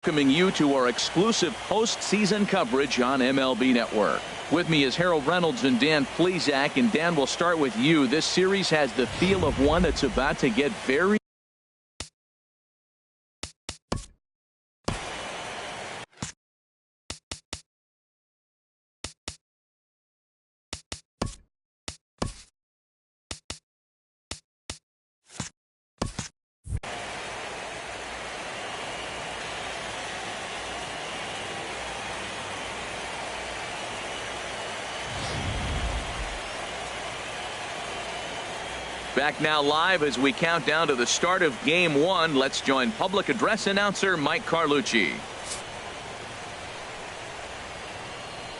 Welcoming you to our exclusive postseason coverage on MLB Network. With me is Harold Reynolds and Dan Plesac. And Dan, we'll start with you. This series has the feel of one that's about to get very back now live as we count down to the start of Game 1. Let's join public address announcer Mike Carlucci.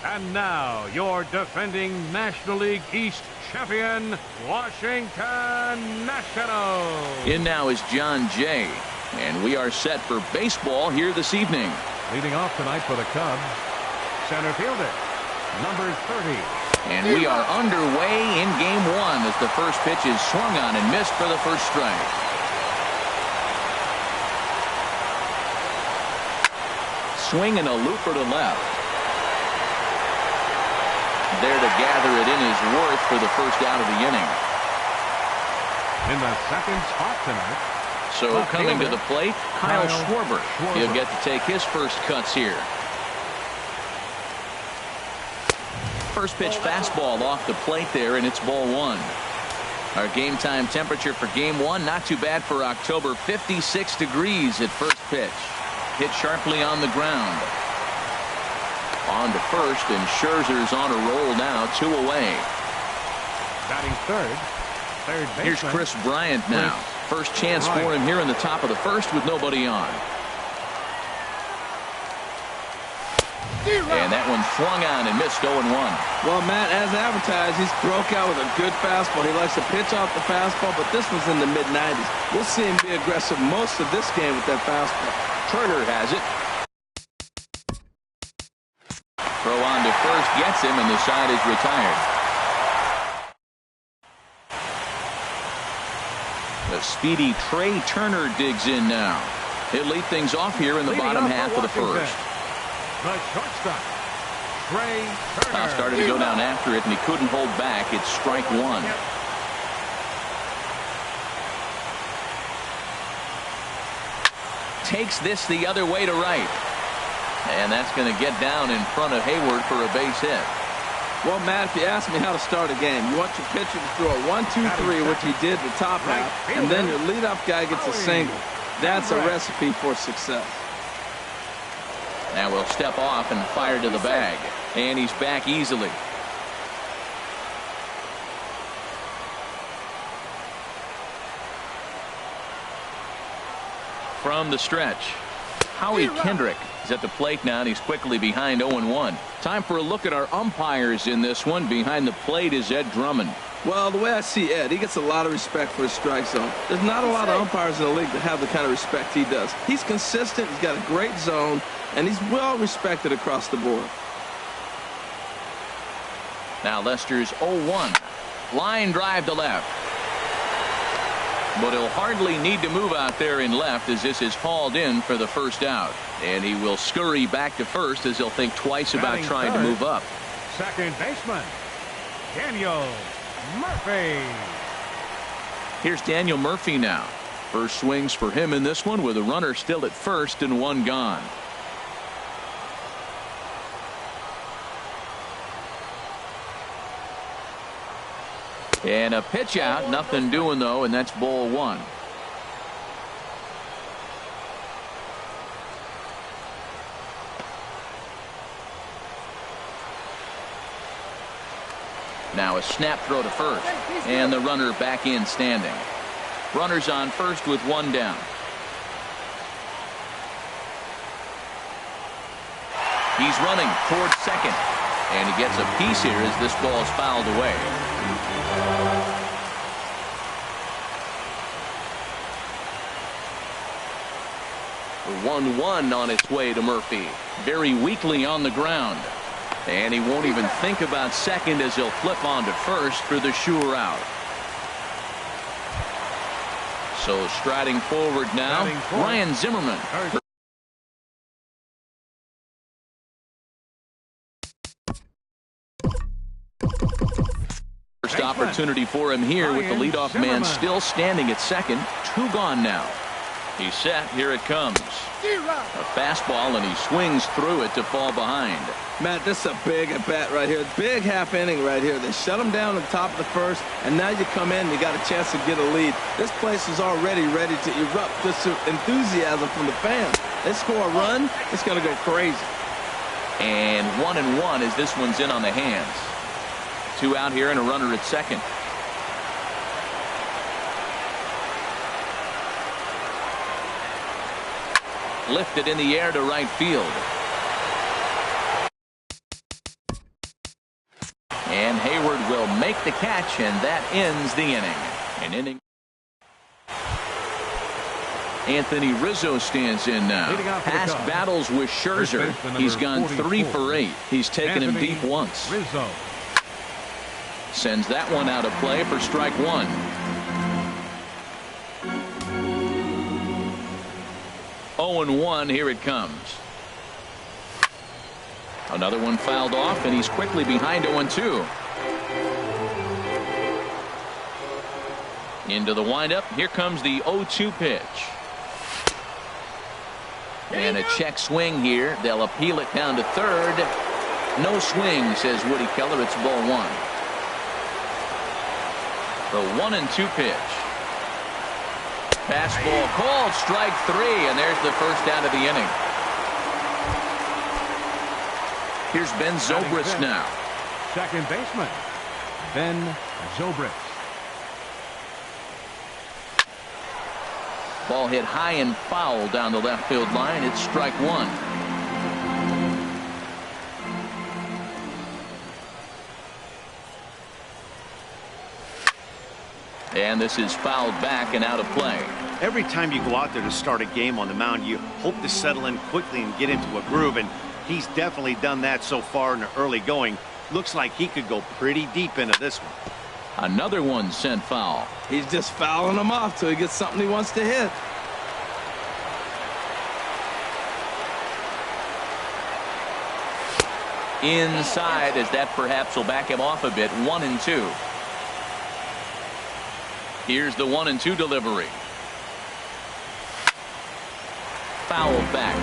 And now, your defending National League East champion, Washington Nationals. In now is John Jay, and we are set for baseball here this evening. Leading off tonight for the Cubs, center fielder, number 30. And we are underway in Game 1 as the first pitch is swung on and missed for the first strike. Swing and a looper to left. There to gather it in is Worth for the first out of the inning. In the second spot tonight. So coming to the plate, Kyle Schwarber. He'll get to take his first cuts here. First pitch fastball off the plate there, and it's ball 1. Our game time temperature for Game 1, not too bad for October, 56 degrees at first pitch. Hit sharply on the ground. On to first, and Scherzer's on a roll now, 2 away. Batting third baseman. Here's Chris Bryant now. First chance for him here in the top of the first with nobody on. And that one swung on and missed 0-1. Well, Matt, as advertised, he's broke out with a good fastball. He likes to pitch off the fastball, but this was in the mid-90s. We'll see him be aggressive most of this game with that fastball. Turner has it. Throw on to first gets him, and the side is retired. The speedy Trey Turner digs in now. He'll lead things off here in the bottom half of the first. The shortstop, Trey Turner. Started to go down after it, and he couldn't hold back. It's strike 1. Takes this the other way to right. And that's going to get down in front of Hayward for a base hit. Well, Matt, if you ask me how to start a game, you want your pitcher to throw a 1-2-3, which he did the top half, and then your leadoff guy gets a single. That's a recipe for success. Now we'll step off and fire to the bag. And he's back easily. From the stretch, Howie Kendrick is at the plate now, and he's quickly behind 0-1. Time for a look at our umpires in this one. Behind the plate is Ed Drummond. Well, the way I see Ed, he gets a lot of respect for his strike zone. There's not a lot of umpires in the league that have the kind of respect he does. He's consistent, he's got a great zone, and he's well respected across the board. Now Lester's 0-1. Line drive to left. But he'll hardly need to move out there in left as this is hauled in for the first out. And he will scurry back to first as he'll think twice about trying to move up. Second baseman, Daniel Murphy. Here's Daniel Murphy now. First swings for him in this one with a runner still at first and 1 gone. And a pitch out, nothing doing though, and that's ball 1. Now a snap throw to first, and the runner back in standing. Runners on first with 1 down. He's running towards second, and he gets a piece here as this ball is fouled away. 1-1 on its way to Murphy. Very weakly on the ground. And he won't even think about second as he'll flip on to first for the sure out. So striding forward now, Ryan Zimmerman. First opportunity for him here with the leadoff man still standing at second. 2 gone now. He's set. Here it comes. A fastball, and he swings through it to fall behind. Matt, this is a big at bat right here. Big half inning right here. They shut him down at the top of the first, and now you come in and you got a chance to get a lead. This place is already ready to erupt. This enthusiasm from the fans. They score a run, it's going to go crazy. And 1-1 as this one's in on the hands. 2 out here and a runner at second. Lifted in the air to right field. And Hayward will make the catch, and that ends the inning. An inning. Anthony Rizzo stands in now. Past battles with Scherzer. He's gone 3 for 8. He's taken him deep once. Rizzo. Sends that one out of play for strike 1. Oh, 0-1. Here it comes. Another one fouled off, and he's quickly behind 0-2. Into the windup. Here comes the 0-2 pitch. And a check swing here. They'll appeal it down to third. No swing, says Woody Keller. It's ball 1. The 1-2 pitch. Fastball called, strike 3, and there's the first out of the inning. Here's Ben Zobrist now. Second baseman, Ben Zobrist. Ball hit high and foul down the left field line. It's strike 1. And this is fouled back and out of play. Every time you go out there to start a game on the mound, you hope to settle in quickly and get into a groove, and he's definitely done that so far in the early going. Looks like he could go pretty deep into this one. Another one sent foul. He's just fouling them off till he gets something he wants to hit. Inside, as that perhaps will back him off a bit. 1-2. Here's the 1-2 delivery. Fouled back.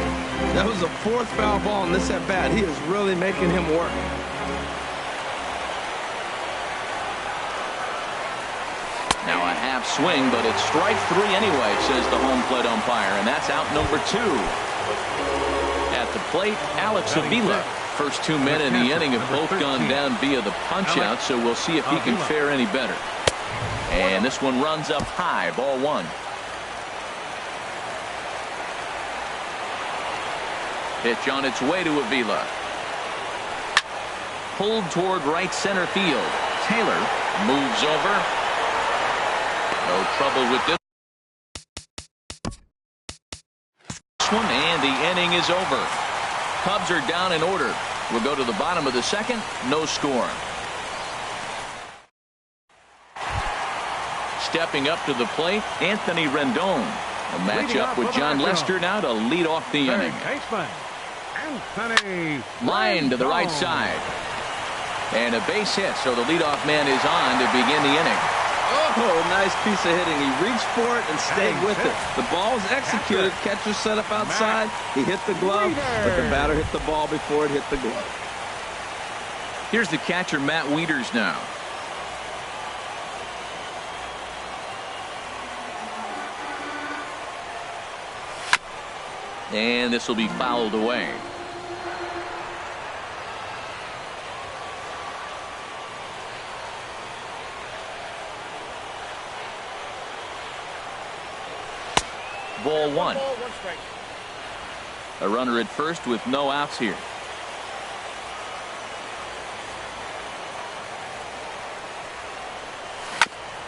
That was a 4th foul ball in this at bat. He is really making him work. Now a half swing, but it's strike 3 anyway, says the home plate umpire, and that's out number 2. At the plate, Alex Avila. First 2 men in the inning have both gone down via the punch-out, so we'll see if he can fare any better. And this one runs up high, ball 1. Pitch on its way to Avila. Pulled toward right center field. Taylor moves over. No trouble with this one, and the inning is over. Cubs are down in order. We'll go to the bottom of the second. No score. Stepping up to the plate, Anthony Rendon. A matchup with John Lester now to lead off the inning. Line to the right side. And a base hit, so the leadoff man is on to begin the inning. Oh, nice piece of hitting. He reached for it and stayed with it. The ball was executed. Catcher set up outside. He hit the glove, but the batter hit the ball before it hit the glove. Here's the catcher, Matt Wieters now. And this will be fouled away. Ball 1. A runner at first with no outs here.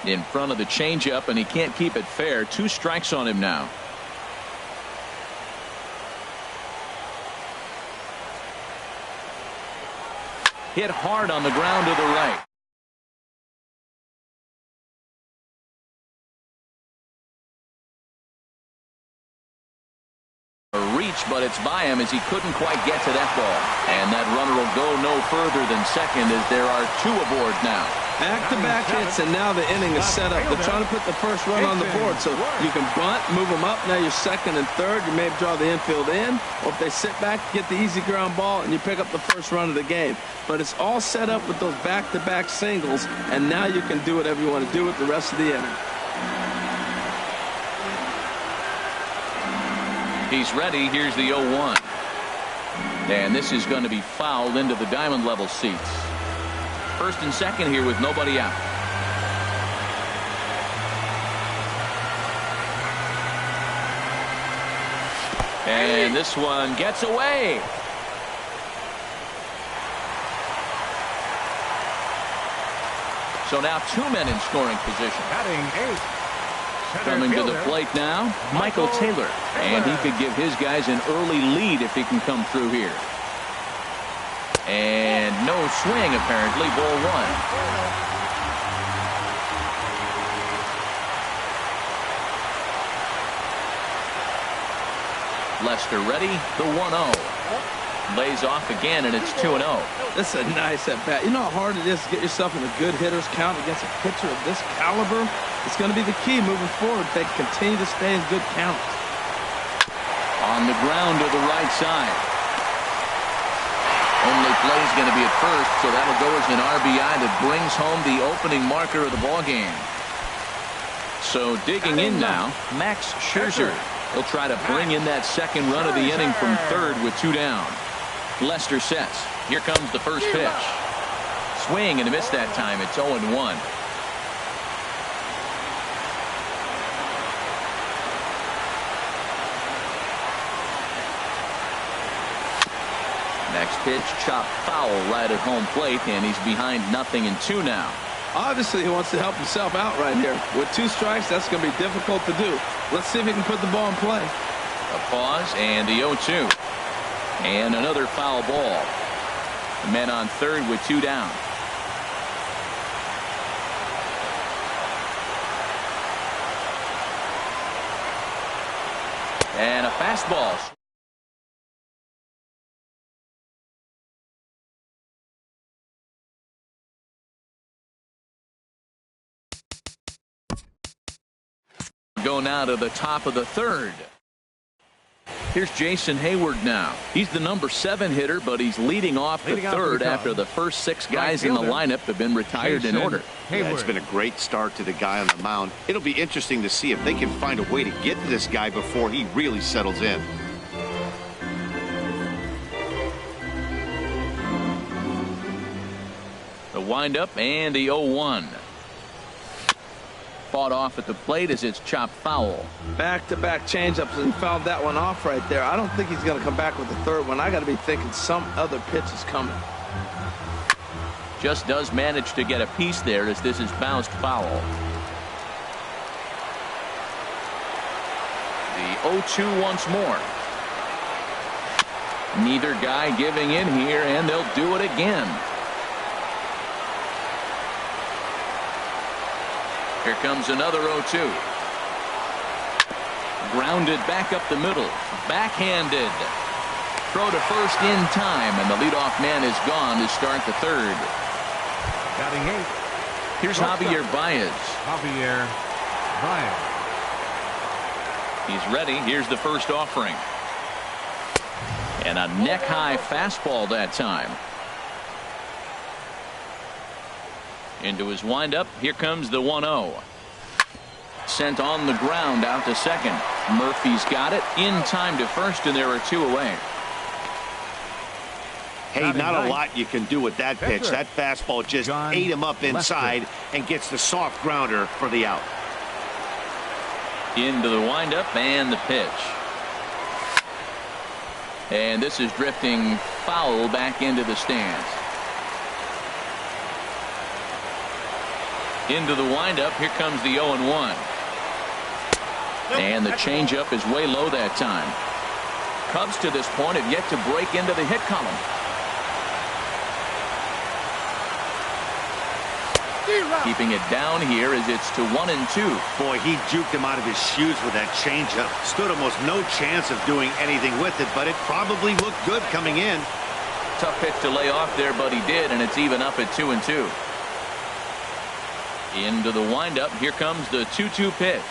In front of the changeup, and he can't keep it fair. 2 strikes on him now. Hit hard on the ground to the right. A reach, but it's by him as he couldn't quite get to that ball. And that runner will go no further than second as there are 2 aboard now. Back-to-back hits, and now the inning is set up. They're trying to put the first run on the board, so you can bunt, move them up. Now you're second and third. You may draw the infield in, or if they sit back, get the easy ground ball, and you pick up the first run of the game. But it's all set up with those back-to-back singles, and now you can do whatever you want to do with the rest of the inning. He's ready. Here's the 0-1. And this is going to be fouled into the diamond level seats. First and second here with nobody out. And this one gets away. So now 2 men in scoring position. Batting 8. Coming to the plate now, Michael Taylor. And he could give his guys an early lead if he can come through here. And no swing, apparently. Ball 1. Lester ready. The 1-0. Lays off again, and it's 2-0. This is a nice at-bat. You know how hard it is to get yourself in a good hitter's count against a pitcher of this caliber? It's going to be the key moving forward. They continue to stay in good count. On the ground to the right side. Only play is going to be at first, so that'll go as an RBI that brings home the opening marker of the ball game. So digging in now, Max Scherzer. He'll try to bring in that second run of the inning from third with 2 down. Lester sets. Here comes the first pitch. Swing and a miss that time. It's 0-1. Next pitch, chopped foul right at home plate, and he's behind 0-2 now. Obviously, he wants to help himself out right here. With 2 strikes, that's going to be difficult to do. Let's see if he can put the ball in play. A pause, and the 0-2. And another foul ball. The men on third with 2 down. And a fastball. Go now to the top of the third. Here's Jason Hayward now. He's the number 7 hitter, but he's leading off the third after the first 6 guys in the lineup have been retired in order. Yeah, it's been a great start to the guy on the mound. It'll be interesting to see if they can find a way to get to this guy before he really settles in. The windup and the 0-1. Fought off at the plate as it's chopped foul. Back-to-back changeups, and he fouled that one off right there. I don't think he's going to come back with the third one. I got to be thinking some other pitch is coming. Just does manage to get a piece there as this is bounced foul. The 0-2 once more. Neither guy giving in here, and they'll do it again. Here comes another 0-2. Grounded back up the middle. Backhanded. Throw to first in time, and the leadoff man is gone to start the third. Batting 8. Here's Javier Baez. Javier Baez. He's ready. Here's the first offering. And a neck-high fastball that time. Into his windup. Here comes the 1-0. Sent on the ground out to second. Murphy's got it in time to first, and there are 2 away. Hey, not a lot you can do with that pitch. That fastball just ate him up inside and gets the soft grounder for the out. Into the windup and the pitch. And this is drifting foul back into the stands. Into the windup. Here comes the 0-1. And the changeup is way low that time. Cubs to this point have yet to break into the hit column. Keeping it down here as it's to 1-2. Boy, he juked him out of his shoes with that changeup. Stood almost no chance of doing anything with it, but it probably looked good coming in. Tough pitch to lay off there, but he did, and it's even up at 2-2. Into the windup. Here comes the 2-2 pitch.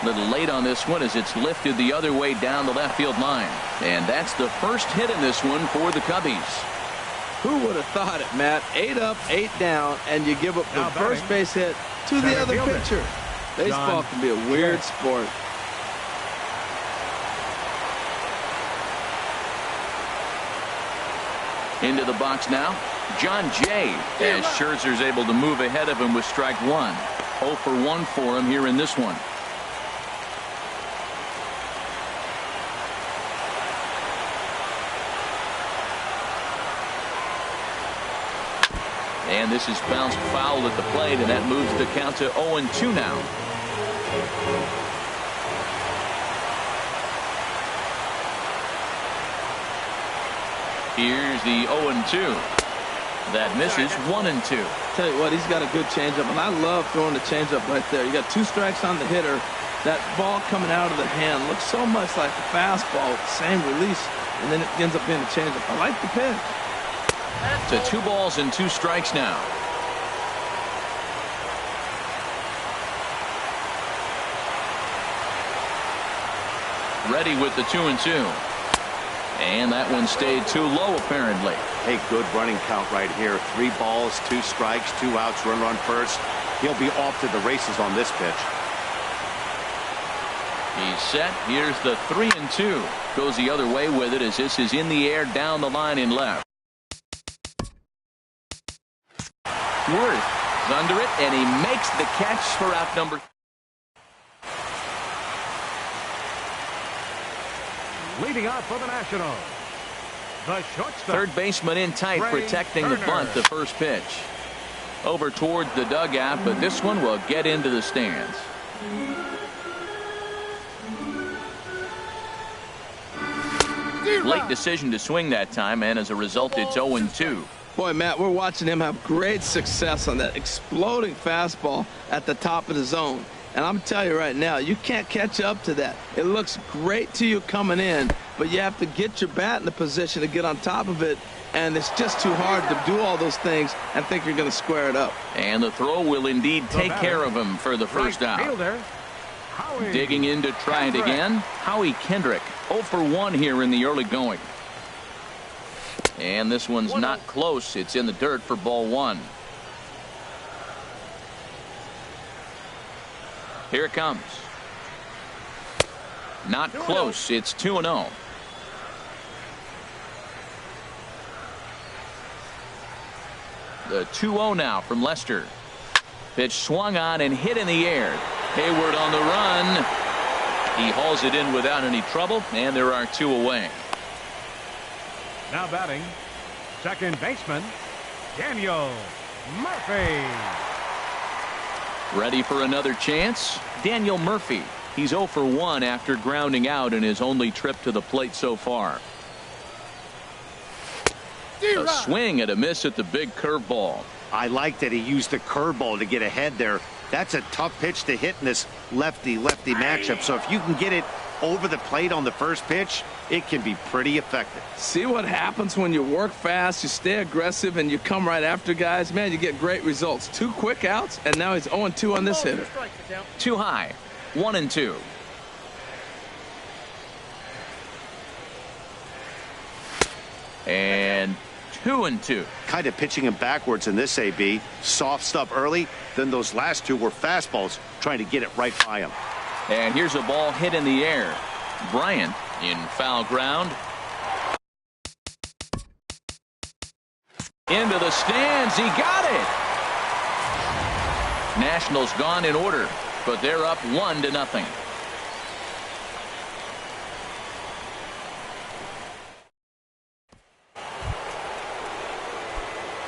A little late on this one as it's lifted the other way down the left field line. And that's the first hit in this one for the Cubbies. Who would have thought it, Matt? 8 up, 8 down, and you give up the first base hit to the other pitcher. Baseball can be a weird sport. Into the box now, John Jay, as Scherzer's able to move ahead of him with strike one. 0 for 1 for him here in this one. And this is bounced foul at the plate, and that moves the count to 0-2 now. Here's the 0-2. That misses. 1-2. Tell you what, he's got a good changeup, and I love throwing the changeup right there. You got 2 strikes on the hitter. That ball coming out of the hand looks so much like a fastball, same release, and then it ends up being a changeup. I like the pitch. To 2 balls and 2 strikes now. Ready with the 2-2. And that one stayed too low, apparently. Hey, good running count right here. 3 balls, 2 strikes, 2 outs, runner on first. He'll be off to the races on this pitch. He's set. Here's the 3-2. Goes the other way with it as this is in the air down the line in left. Worth is under it, and he makes the catch for out number. Leading off for the Nationals, the shortstop. Third baseman in tight, protecting the bunt, the first pitch. Over towards the dugout, but this one will get into the stands. Late decision to swing that time, and as a result, it's 0-2. Boy, Matt, we're watching him have great success on that exploding fastball at the top of the zone. And I'm telling you right now, you can't catch up to that. It looks great to you coming in, but you have to get your bat in the position to get on top of it, and it's just too hard to do all those things and think you're going to square it up. And the throw will indeed take care of him for the first out. Digging in to try it again, Howie Kendrick. 0 for 1 here in the early going. And this one's not close. It's in the dirt for ball 1. Here it comes. Not close. It's 2-0. The 2-0 now from Lester. Pitch swung on and hit in the air. Hayward on the run. He hauls it in without any trouble, and there are 2 away. Now batting, second baseman, Daniel Murphy. Ready for another chance? Daniel Murphy. He's 0 for 1 after grounding out in his only trip to the plate so far. A swing and a miss at the big curveball. I like that he used the curveball to get ahead there. That's a tough pitch to hit in this lefty-lefty matchup. So if you can get it over the plate on the first pitch, it can be pretty effective. See what happens when you work fast, you stay aggressive, and you come right after guys? Man, you get great results. 2 quick outs, and now he's 0-2 on this hitter. Too high. 1-2. And 2-2. Kind of pitching him backwards in this AB. Soft stuff early, then those last 2 were fastballs, trying to get it right by him. And here's a ball hit in the air. Bryant in foul ground. Into the stands. He got it. Nationals gone in order, but they're up 1-0.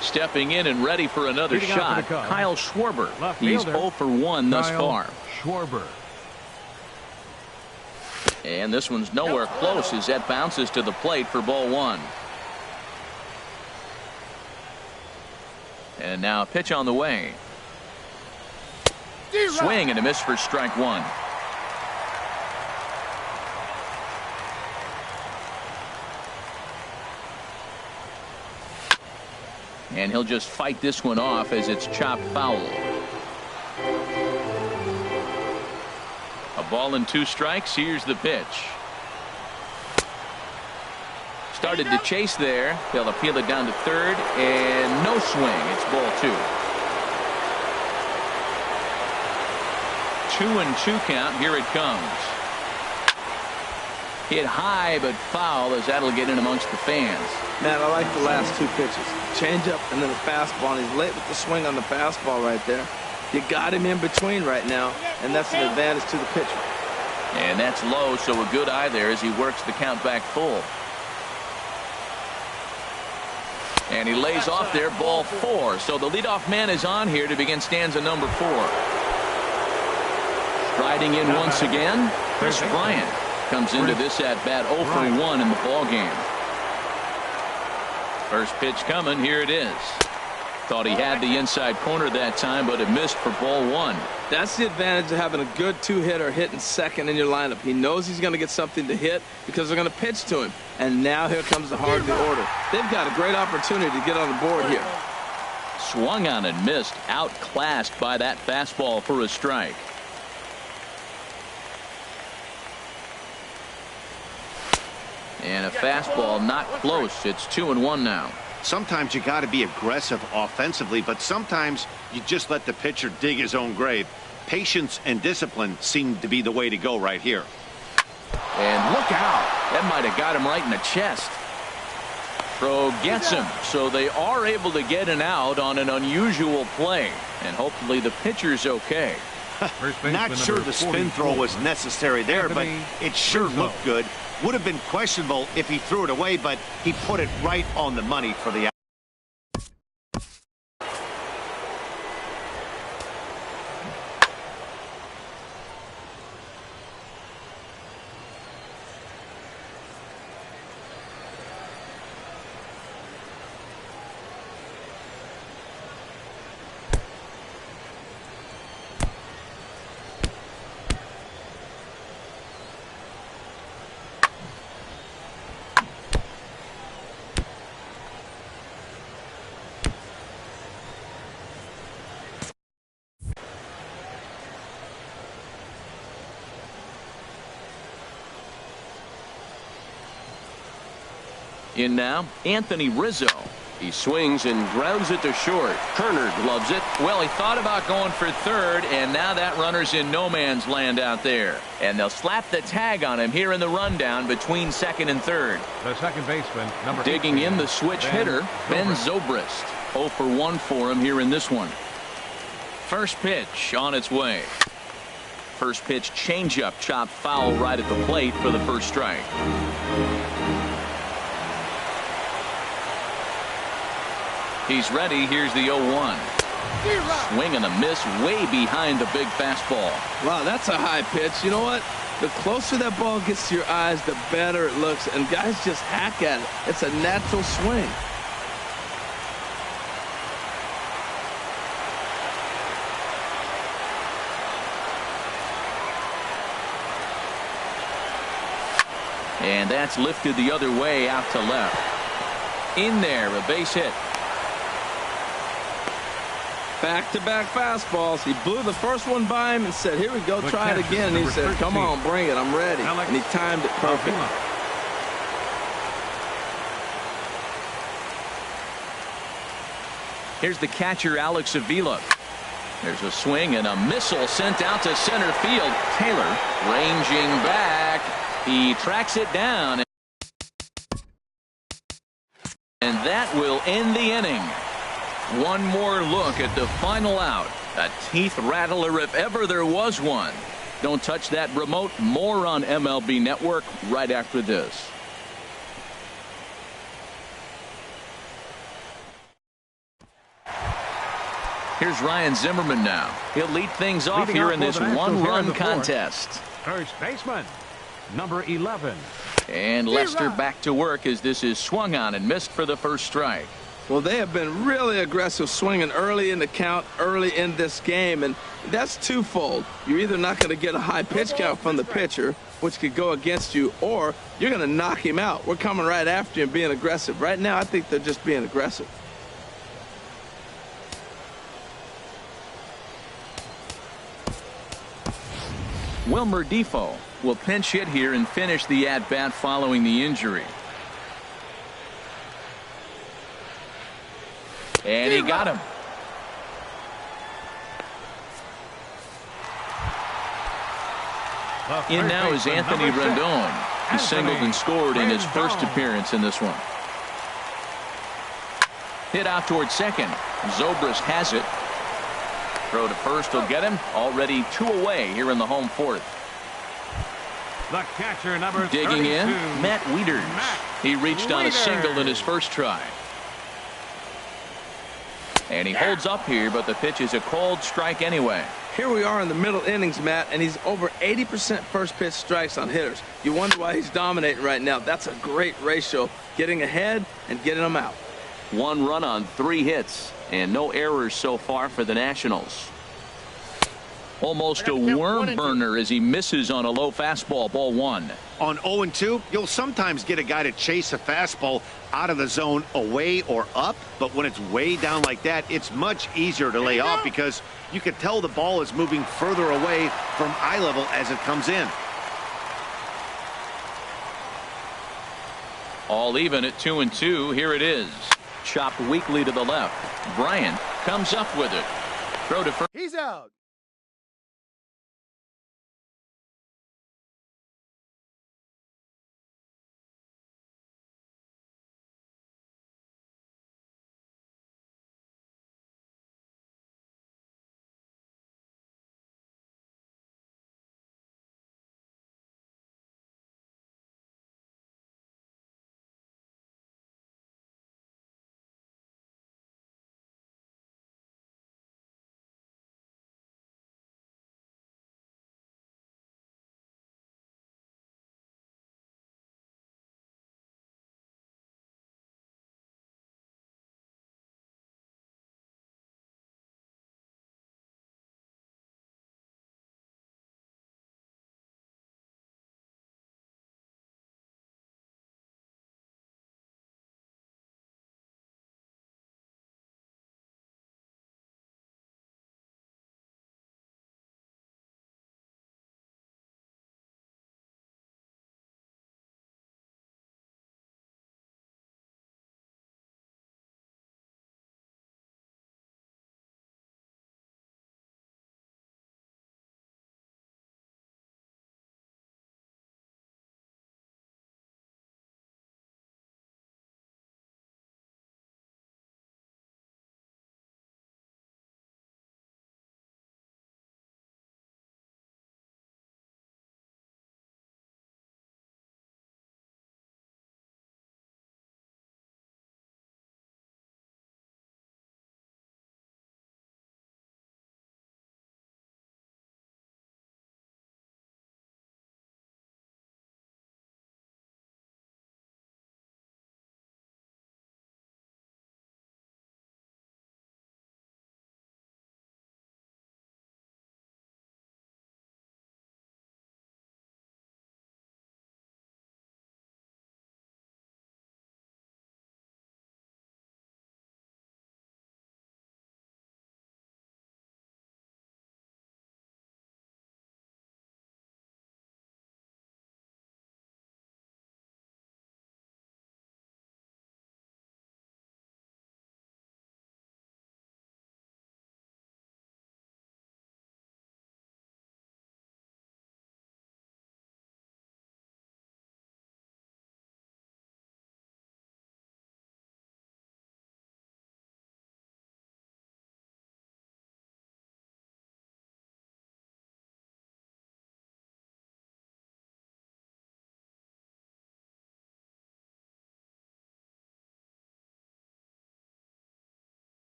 Stepping in and ready for another shot, Kyle Schwarber. He's 0 for 1 thus far. Schwarber. And this one's nowhere close as that bounces to the plate for ball 1. And now a pitch on the way. Swing and a miss for strike 1. And he'll just fight this one off as it's chopped foul. Ball and 2 strikes. Here's the pitch. Started to chase there. They'll appeal it down to third, and no swing. It's ball 2. 2-2 count. Here it comes. Hit high but foul, as that'll get in amongst the fans. Man, I like the last 2 pitches. Changeup and then a fastball. And he's late with the swing on the fastball right there. You got him in between right now, and that's an advantage to the pitcher. And that's low, so a good eye there as he works the count back full. And he lays off there, ball 4. So the leadoff man is on here to begin stanza number 4. Striding in once again, Chris Bryant comes into this at bat 0 for 1 in the ball game. First pitch coming. Here it is. Thought he had the inside corner that time, but it missed for ball 1. That's the advantage of having a good 2-hitter hitting second in your lineup. He knows he's going to get something to hit because they're going to pitch to him. And now here comes the heart of the order. They've got a great opportunity to get on the board here. Swung on and missed. Outclassed by that fastball for a strike. And a fastball not close. It's 2-1 now. Sometimes you got to be aggressive offensively, but sometimes you just let the pitcher dig his own grave. Patience and discipline seem to be the way to go right here. And look out. That might have got him right in the chest. Throw gets him. So they are able to get an out on an unusual play. And hopefully the pitcher's okay. Not sure the spin throw was necessary there, but it sure looked good. Would have been questionable if he threw it away, but he put it right on the money for the out. In now, Anthony Rizzo. He swings and grounds it to short. Kerner gloves it. Well, he thought about going for third, and now that runner's in no man's land out there. And they'll slap the tag on him here in the rundown between second and third. The second baseman, number digging 18, in the switch hitter, Ben Zobrist. 0 for 1 for him here in this one. First pitch on its way. First pitch changeup, chopped foul right at the plate for the first strike. He's ready. Here's the 0-1. Swing and a miss way behind the big fastball. Wow, that's a high pitch. You know what? The closer that ball gets to your eyes, the better it looks. And guys just hack at it. It's a natural swing. And that's lifted the other way out to left. In there, a base hit. Back-to-back fastballs. He blew the first one by him and said, here we go, try it again. And he said, come on, bring it, I'm ready. And he timed it perfect. Here's the catcher, Alex Avila. There's a swing and a missile sent out to center field. Taylor ranging back. He tracks it down. And that will end the inning. One more look at the final out. A teeth rattler if ever there was one. Don't touch that remote. More on MLB Network right after this. Here's Ryan Zimmerman now. He'll lead things off here in this one-run contest. First baseman, number 11. And Lester back to work as this is swung on and missed for the first strike. Well, they have been really aggressive swinging early in the count, early in this game, and that's twofold. You're either not going to get a high pitch count from the pitcher, which could go against you, or you're going to knock him out. We're coming right after you and being aggressive. Right now, I think they're just being aggressive. Wilmer Defoe will pinch hit here and finish the at-bat following the injury. And he got him. In now is Anthony Rendon. He singled and scored in his first appearance in this one. Hit out towards second. Zobrist has it. Throw to first will get him. Already 2 away here in the home fourth. The catcher, number Digging 32, in, Matt Wieters. He reached on a single in his first try. And he holds up here, but the pitch is a cold strike anyway. Here we are in the middle innings, Matt, and he's over 80% first pitch strikes on hitters. You wonder why he's dominating right now. That's a great ratio, getting ahead and getting them out. 1 run on 3 hits, and no errors so far for the Nationals. Almost a worm burner as he misses on a low fastball, ball 1. On 0-2, you'll sometimes get a guy to chase a fastball out of the zone away or up, but when it's way down like that, it's much easier to lay off because you can tell the ball is moving further away from eye level as it comes in. All even at 2-2. Here it is. Chopped weakly to the left. Bryant comes up with it. Throw to first. He's out.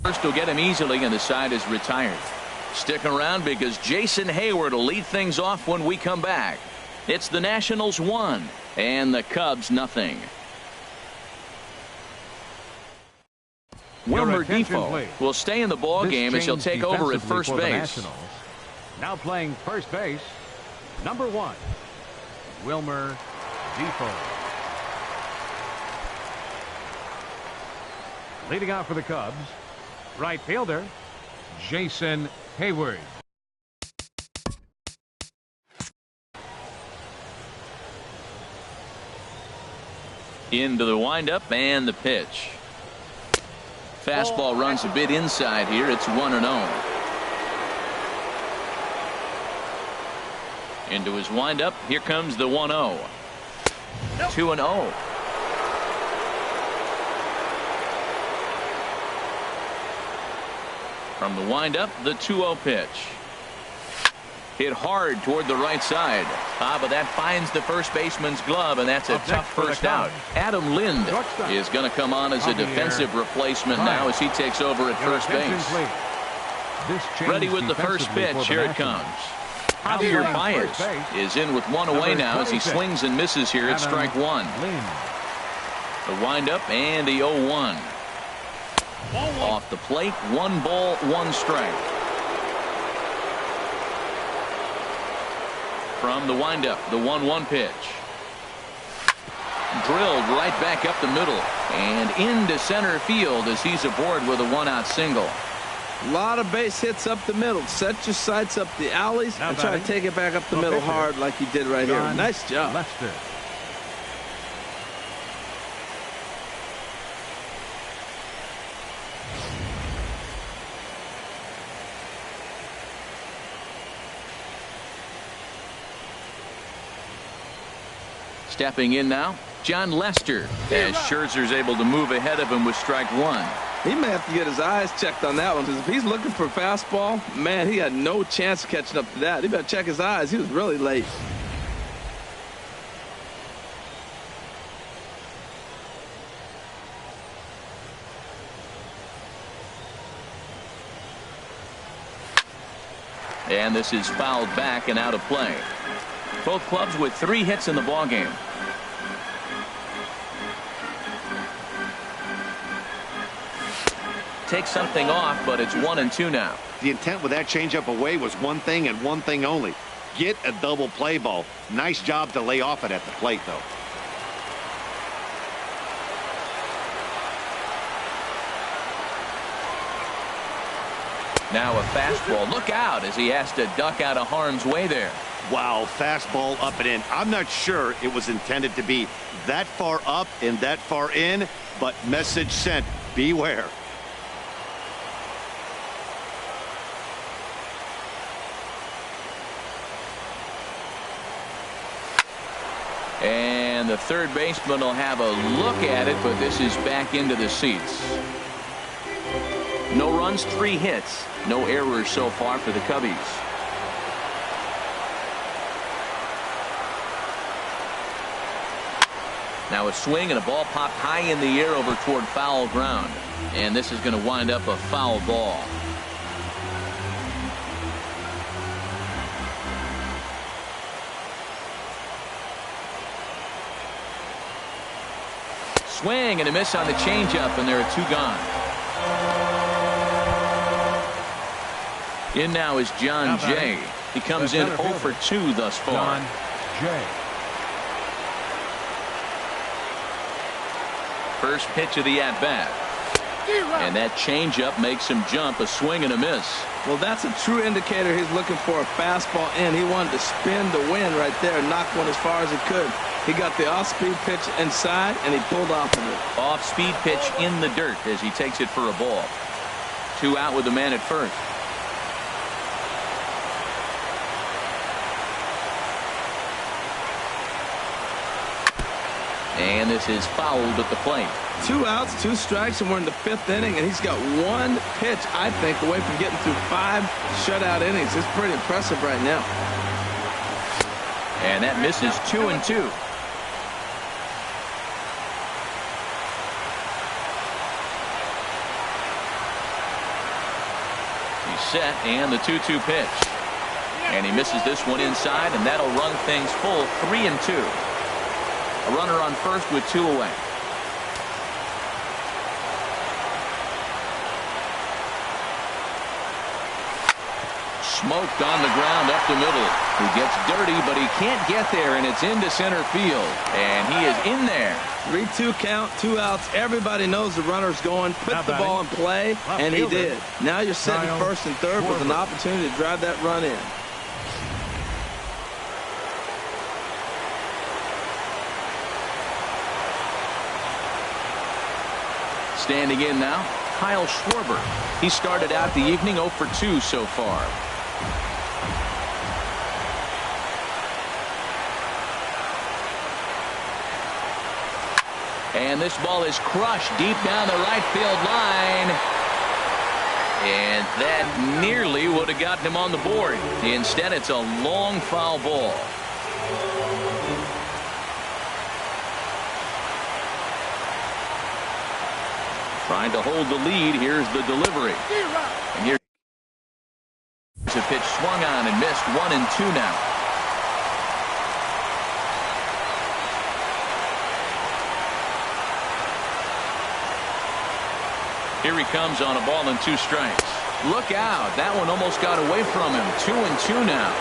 First will get him easily, and the side is retired. Stick around because Jason Hayward will lead things off when we come back. It's the Nationals 1 and the Cubs nothing. Wilmer Defoe will stay in the ball game as he'll take over at first base. Now playing first base, number 1, Wilmer Defoe. Leading out for the Cubs, right fielder, Jason Hayward. Into the windup and the pitch. Fastball runs a bit inside here. It's 1-0. Into his windup. Here comes the 1-0. 2-0. From the windup, the 2-0 pitch. Hit hard toward the right side. But that finds the first baseman's glove, and that's a tough first out. Adam Lind is going to come on as a defensive replacement now as he takes over at first base. Ready with the first pitch. Here it comes. Javier Baez is in with one away now as he swings and misses here at strike one. The windup and the 0-1. Off the plate, 1 ball, 1 strike. From the windup, the 1-1 pitch. Drilled right back up the middle and into center field as he's aboard with a 1-out single. A lot of base hits up the middle. Set your sights up the alleys and try to take it back up the middle hard like you did right here. Nice job. Lester. Stepping in now, John Lester, as Scherzer's able to move ahead of him with strike one. He may have to get his eyes checked on that one, because if he's looking for a fastball, man, he had no chance of catching up to that. He better check his eyes. He was really late. And this is fouled back and out of play. Both clubs with 3 hits in the ballgame. Takes something off, but it's 1-2 now. The intent with that changeup away was one thing and one thing only. Get a double play ball. Nice job to lay off it at the plate, though. Now a fastball. Look out as he has to duck out of harm's way there. Wow, fastball up and in. I'm not sure it was intended to be that far up and that far in, but message sent. Beware. And the third baseman will have a look at it, but this is back into the seats. No runs, 3 hits. No errors so far for the Cubbies. Now a swing and a ball popped high in the air over toward foul ground. And this is going to wind up a foul ball. Swing and a miss on the changeup, and there are 2 gone. In now is John Jay. He comes in 0 for 2 thus far. John Jay. First pitch of the at-bat. And that changeup makes him jump. A swing and a miss. Well, that's a true indicator he's looking for a fastball in. He wanted to spin the wind right there and knock one as far as he could. He got the off-speed pitch inside, and he pulled off of it. Off-speed pitch in the dirt as he takes it for a ball. 2 out with the man at first. And this is fouled at the plate. 2 outs, 2 strikes, and we're in the 5th inning, and he's got 1 pitch, I think, away from getting through 5 shutout innings. It's pretty impressive right now. And that misses 2-2. set, and the 2-2 pitch. And he misses this one inside, and that'll run things full 3-2. A runner on first with 2 away. Smoked on the ground up the middle. He gets dirty, but he can't get there, and it's into center field. And he is in there. 3-2 count, 2 outs. Everybody knows the runner's going. Put the ball in play, and he did. Now you're sitting first and third with an opportunity to drive that run in. Standing in now, Kyle Schwarber. He started out the evening 0 for 2 so far. And this ball is crushed deep down the right field line. And that nearly would have gotten him on the board. Instead, it's a long foul ball. Trying to hold the lead. Here's the delivery. And here's a pitch swung on and missed. 1-2 now. Here he comes on a ball and 2 strikes. Look out. That one almost got away from him. 2-2 now.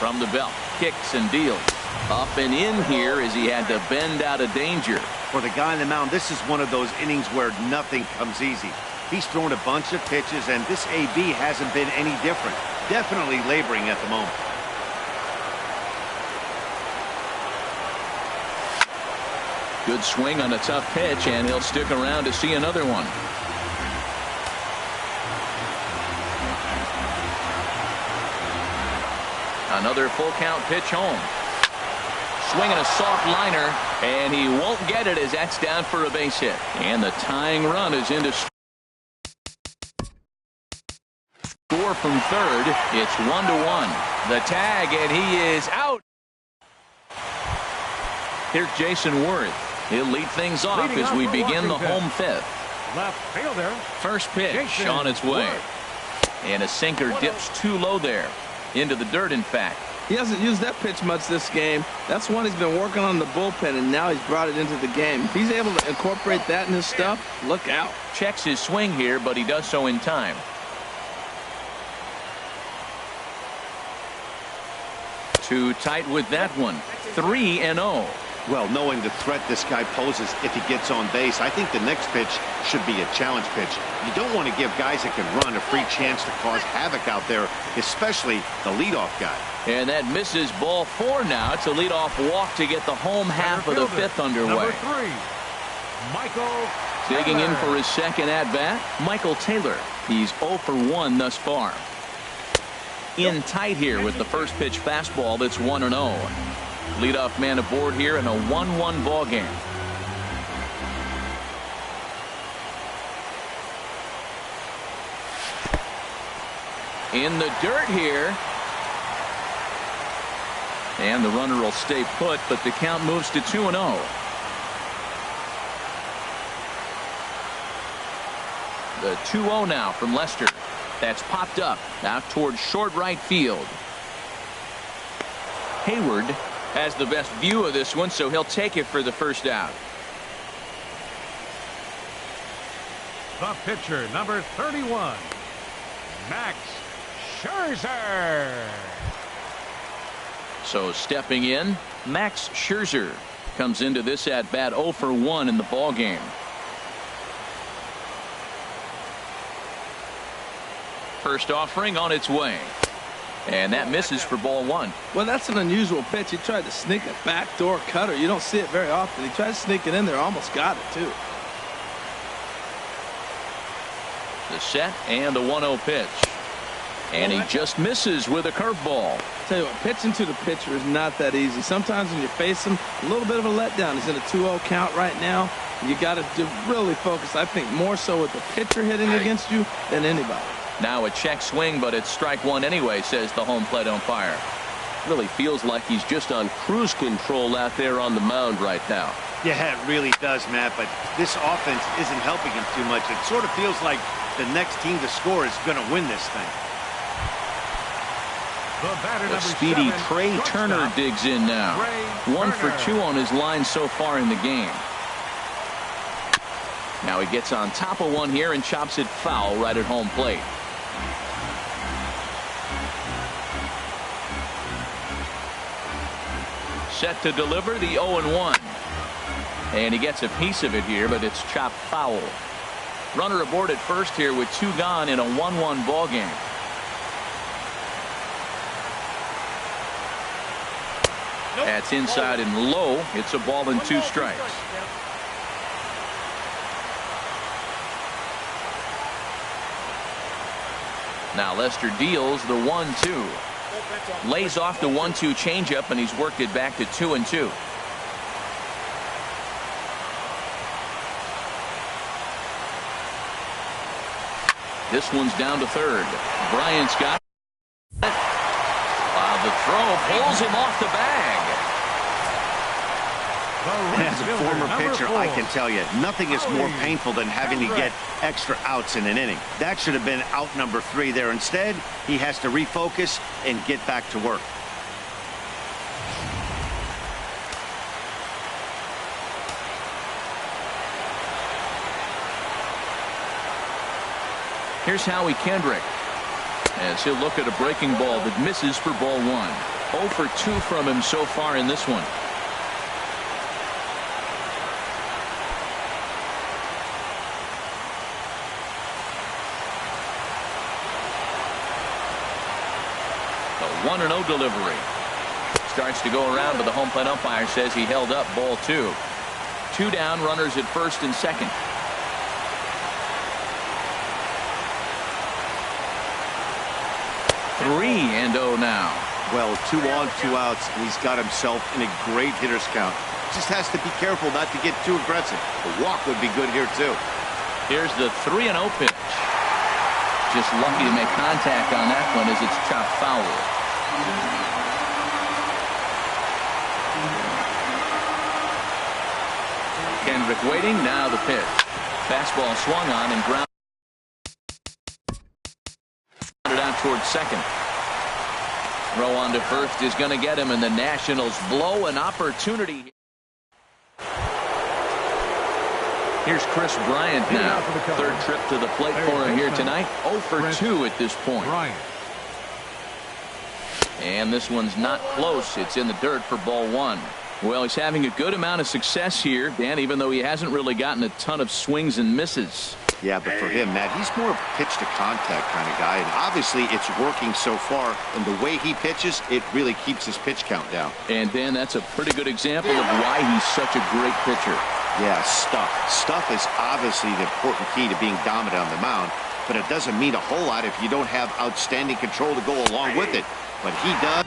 From the belt, kicks and deals. Up and in here as he had to bend out of danger. For the guy on the mound, this is one of those innings where nothing comes easy. He's thrown a bunch of pitches, and this AB hasn't been any different. Definitely laboring at the moment. Good swing on a tough pitch, and he'll stick around to see another one. Another full count pitch home. Swinging a soft liner, and he won't get it as that's down for a base hit. And the tying run is into score from third. It's 1-1. The tag, and he is out. Here's Jason Worth. He'll lead things off as we begin the home fifth. Left fielder. First pitch Jason on its way. Worth. And a sinker dips too low there. Into the dirt, in fact. He hasn't used that pitch much this game. That's one he's been working on the bullpen, and now he's brought it into the game. If he's able to incorporate that in his stuff, look out. Checks his swing here, but he does so in time. Too tight with that one. 3-0. Well, knowing the threat this guy poses if he gets on base, I think the next pitch should be a challenge pitch. You don't want to give guys that can run a free chance to cause havoc out there, especially the leadoff guy. And that misses ball 4 now. It's a leadoff walk to get the home half of the fifth underway. Number 3, Michael Digging Taylor. in for his second at-bat, Michael Taylor. He's 0 for 1 thus far. In tight here with the first pitch fastball that's 1-0. Leadoff man aboard here in a 1-1 ball game. In the dirt here. And the runner will stay put, but the count moves to 2-0. The 2-0 now from Lester. That's popped up out towards short right field. Hayward has the best view of this one, so he'll take it for the first out. The pitcher, number 31, Max Scherzer. So stepping in, Max Scherzer comes into this at bat 0 for 1 in the ball game. First offering on its way. And that misses for ball 1. Well, that's an unusual pitch. He tried to sneak a backdoor cutter. You don't see it very often. He tried to sneak it in there, almost got it too. The set and the 1-0 pitch. And he just misses with a curveball. Tell you what, pitching to the pitcher is not that easy. Sometimes when you face him, a little bit of a letdown. He's in a 2-0 count right now. You got to really focus, I think, more so with the pitcher hitting against you than anybody. Now a check swing, but it's strike 1 anyway, says the home plate umpire. Really feels like he's just on cruise control out there on the mound right now. Yeah, it really does, Matt, but this offense isn't helping him too much. It sort of feels like the next team to score is going to win this thing. The speedy Trey Turner digs in now. 1 for 2 on his line so far in the game. Now he gets on top of one here and chops it foul right at home plate. Set to deliver the 0-1. And he gets a piece of it here, but it's chopped foul. Runner aboard at first here with 2 gone in a 1-1 ball game. That's inside and low. It's a ball and 2 strikes. Now Lester deals the 1-2. Lays off the 1-2 changeup, and he's worked it back to 2-2. This one's down to third. Bryant's got it. The throw pulls him off the bag. As a former pitcher, I can tell you, nothing is more painful than having to get extra outs in an inning. That should have been out number 3 there. Instead, he has to refocus and get back to work. Here's Howie Kendrick as he'll look at a breaking ball that misses for ball 1. 0 for 2 from him so far in this one. The 1-0 delivery. Starts to go around, but the home plate umpire says he held up ball 2. 2 down, runners at first and second. 3-0 now. Well, 2 on, 2 outs, and he's got himself in a great hitter's count. Just has to be careful not to get too aggressive. A walk would be good here, too. Here's the 3-0 pitch. Just lucky to make contact on that one as it's chopped foul. Kendrick waiting. Now the pitch. Fastball swung on and grounded out towards second. Throw on to first is going to get him, and the Nationals blow an opportunity. Here's Chris Bryant now. Third trip to the plate for him here tonight. 0 for 2 at this point. And this one's not close. It's in the dirt for ball 1. Well, he's having a good amount of success here, Dan, even though he hasn't really gotten a ton of swings and misses. Yeah, but for him, Matt, he's more of a pitch-to-contact kind of guy, and obviously it's working so far, and the way he pitches, it really keeps his pitch count down. And, Dan, that's a pretty good example of why he's such a great pitcher. Yeah, stuff. Stuff is obviously the important key to being dominant on the mound, but it doesn't mean a whole lot if you don't have outstanding control to go along with it. But he does.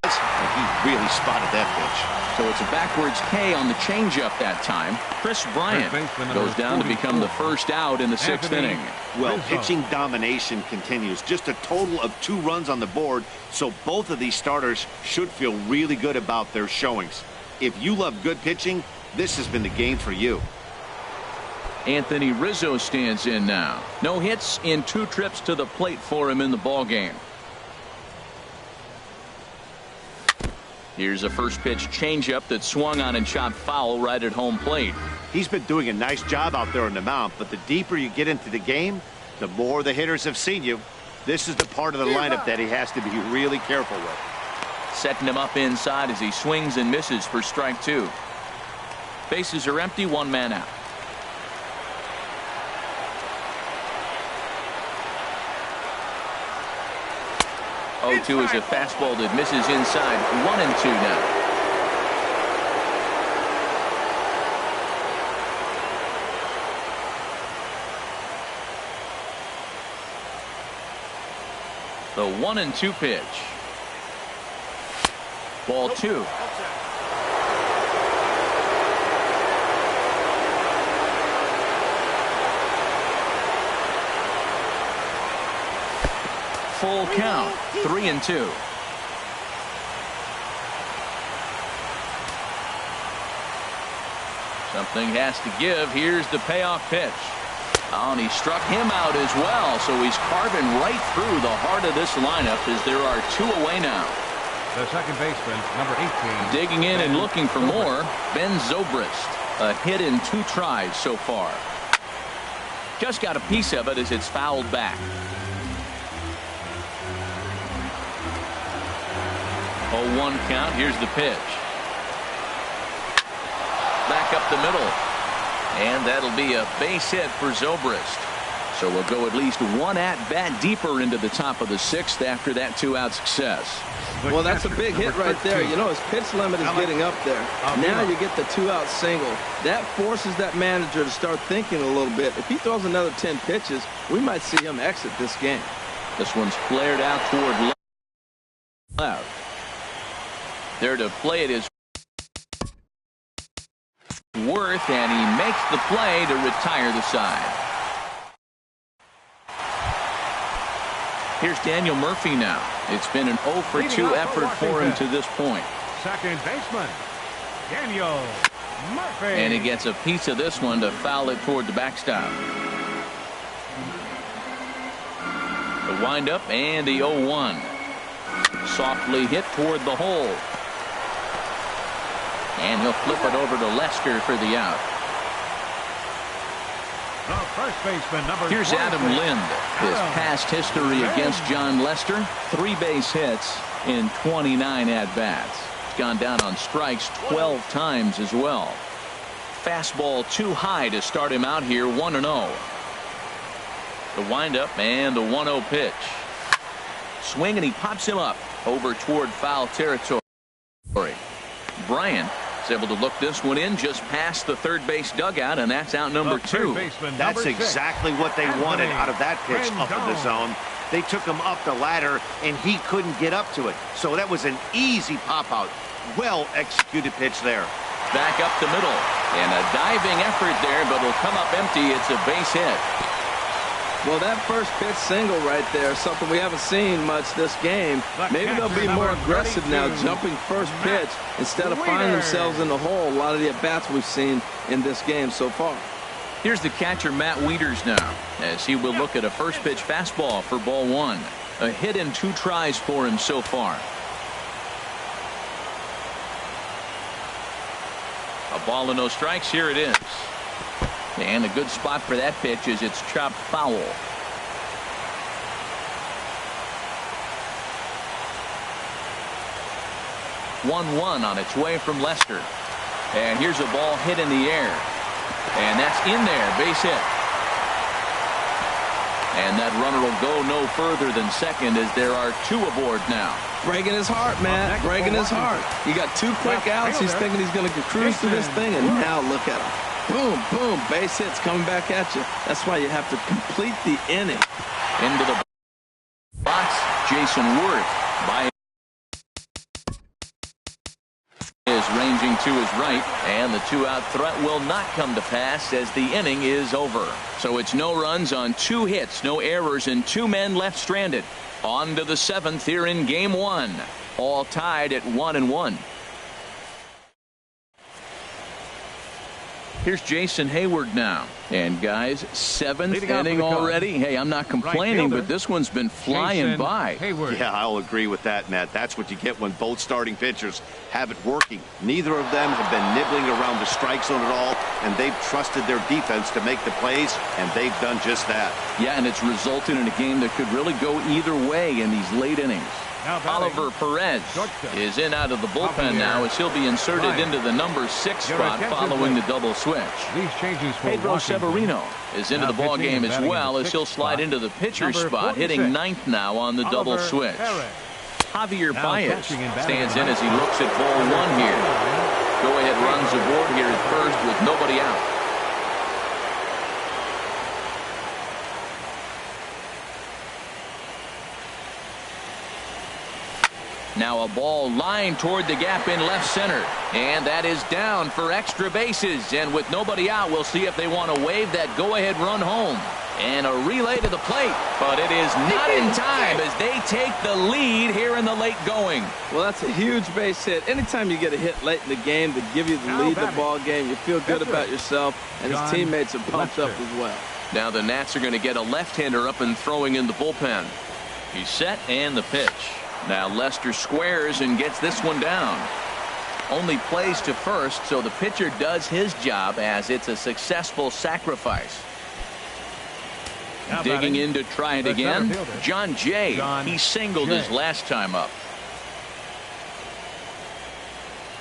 And he really spotted that pitch. So it's a backwards K on the changeup that time. Chris Bryant goes down to become the first out in the 6th inning. Well, pitching domination continues. Just a total of 2 runs on the board, so both of these starters should feel really good about their showings. If you love good pitching, this has been the game for you. Anthony Rizzo stands in now. No hits in 2 trips to the plate for him in the ball game. Here's a first pitch changeup that swung on and chopped foul right at home plate. He's been doing a nice job out there on the mound, but the deeper you get into the game, the more the hitters have seen you. This is the part of the lineup that he has to be really careful with. Setting him up inside as he swings and misses for strike 2. Bases are empty, 1 man out. 0-2 is a fastball that misses inside. 1-2 now. The 1-2 pitch. Ball 2. Full count. 3-2. Something has to give. Here's the payoff pitch. Oh, and he struck him out as well. So he's carving right through the heart of this lineup as there are 2 away now. The second baseman, number 18. Digging in and looking for more, Ben Zobrist. A hit in 2 tries so far. Just got a piece of it as it's fouled back. 0-1 count. Here's the pitch. Back up the middle. And that'll be a base hit for Zobrist. So we'll go at least 1 at-bat deeper into the top of the 6th after that 2-out success. Well, that's a big hit right there. You know, his pitch limit is getting up there. Now you get the 2-out single. That forces that manager to start thinking a little bit. If he throws another 10 pitches, we might see him exit this game. This one's flared out toward left. There to play it is Worth, and he makes the play to retire the side. Here's Daniel Murphy now. It's been an 0 for 2 effort for him to this point. Second baseman, Daniel Murphy. And he gets a piece of this one to foul it toward the backstop. The windup and the 0-1. Softly hit toward the hole. And he'll flip it over to Lester for the out. The first baseman, number Here's 26. Adam Lind. His past history against John Lester, 3 base hits in 29 at-bats. He's gone down on strikes 12 times as well. Fastball too high to start him out here, 1-0. The windup and the 1-0 pitch. Swing, and he pops him up over toward foul territory. Bryant is able to look this one in just past the third base dugout, and that's out number 2. That's exactly what they wanted out of that pitch up in the zone. They took him up the ladder, and he couldn't get up to it. So that was an easy pop-out. Well-executed pitch there. Back up the middle, and a diving effort there, but it'll come up empty. It's a base hit. Well, that first pitch single right there, something we haven't seen much this game. Maybe they'll be more aggressive now, jumping first pitch instead of finding themselves in the hole. A lot of the at-bats we've seen in this game so far. Here's the catcher, Matt Wieters, now, as he will look at a first pitch fastball for ball 1. A hit in 2 tries for him so far. A ball and no strikes. Here it is. And a good spot for that pitch as it's chopped foul. 1-1 on its way from Lester. And here's a ball hit in the air. And that's in there. Base hit. And that runner will go no further than second as there are 2 aboard now. Breaking his heart, Matt. Breaking his heart. You got 2 quick outs. He's thinking he's going to cruise through this thing, and now look at him. Boom, boom, base hits coming back at you. That's why you have to complete the inning. Into the box, Jason Worth by is ranging to his right, and the 2-out threat will not come to pass as the inning is over. So it's no runs on 2 hits, no errors, and 2 men left stranded. On to the 7th here in game 1. All tied at 1-1. Here's Jason Hayward now. And guys, seventh Leading off inning with the call. already. Hey, I'm not complaining, fielder, but this one's been flying Jason by. Hayward. Yeah, I'll agree with that, Matt. That's what you get when both starting pitchers have it working. Neither of them have been nibbling around the strike zone at all, and they've trusted their defense to make the plays, and they've done just that. Yeah, and it's resulted in a game that could really go either way in these late innings. Now batting, Oliver Perez shortstop. is in out of the bullpen Javier now as he'll be inserted Bryant. into the number 6 Your spot attention, following the please. double switch. These changes for Pedro Washington. Severino is into Now the ball pitching game and as batting in well the as he'll sixth slide spot. into the pitcher Number spot, hitting 46. 9th now on the double Oliver switch. Perez. Javier Now Baez catching and batting stands in in the as he looks at ball 1 here. Go ahead runs aboard here at first with nobody out. Now a ball lined toward the gap in left center. And that is down for extra bases. And with nobody out, we'll see if they want to wave that go-ahead run home. And a relay to the plate. But it is not in time as they take the lead here in the late going. Well, that's a huge base hit. Anytime you get a hit late in the game to give you the Now lead in the batting. ball game, you feel good Pitcher. about yourself, and John his teammates are pumped up Lester. as well. Now the Nats are going to get a left-hander up and throwing in the bullpen. He's set and the pitch. Now Lester squares and gets this one down. Only plays to first, so the pitcher does his job as it's a successful sacrifice. Now Digging batting, in to try it the again. center fielder, John Jay. John He singled Jay. his last time up.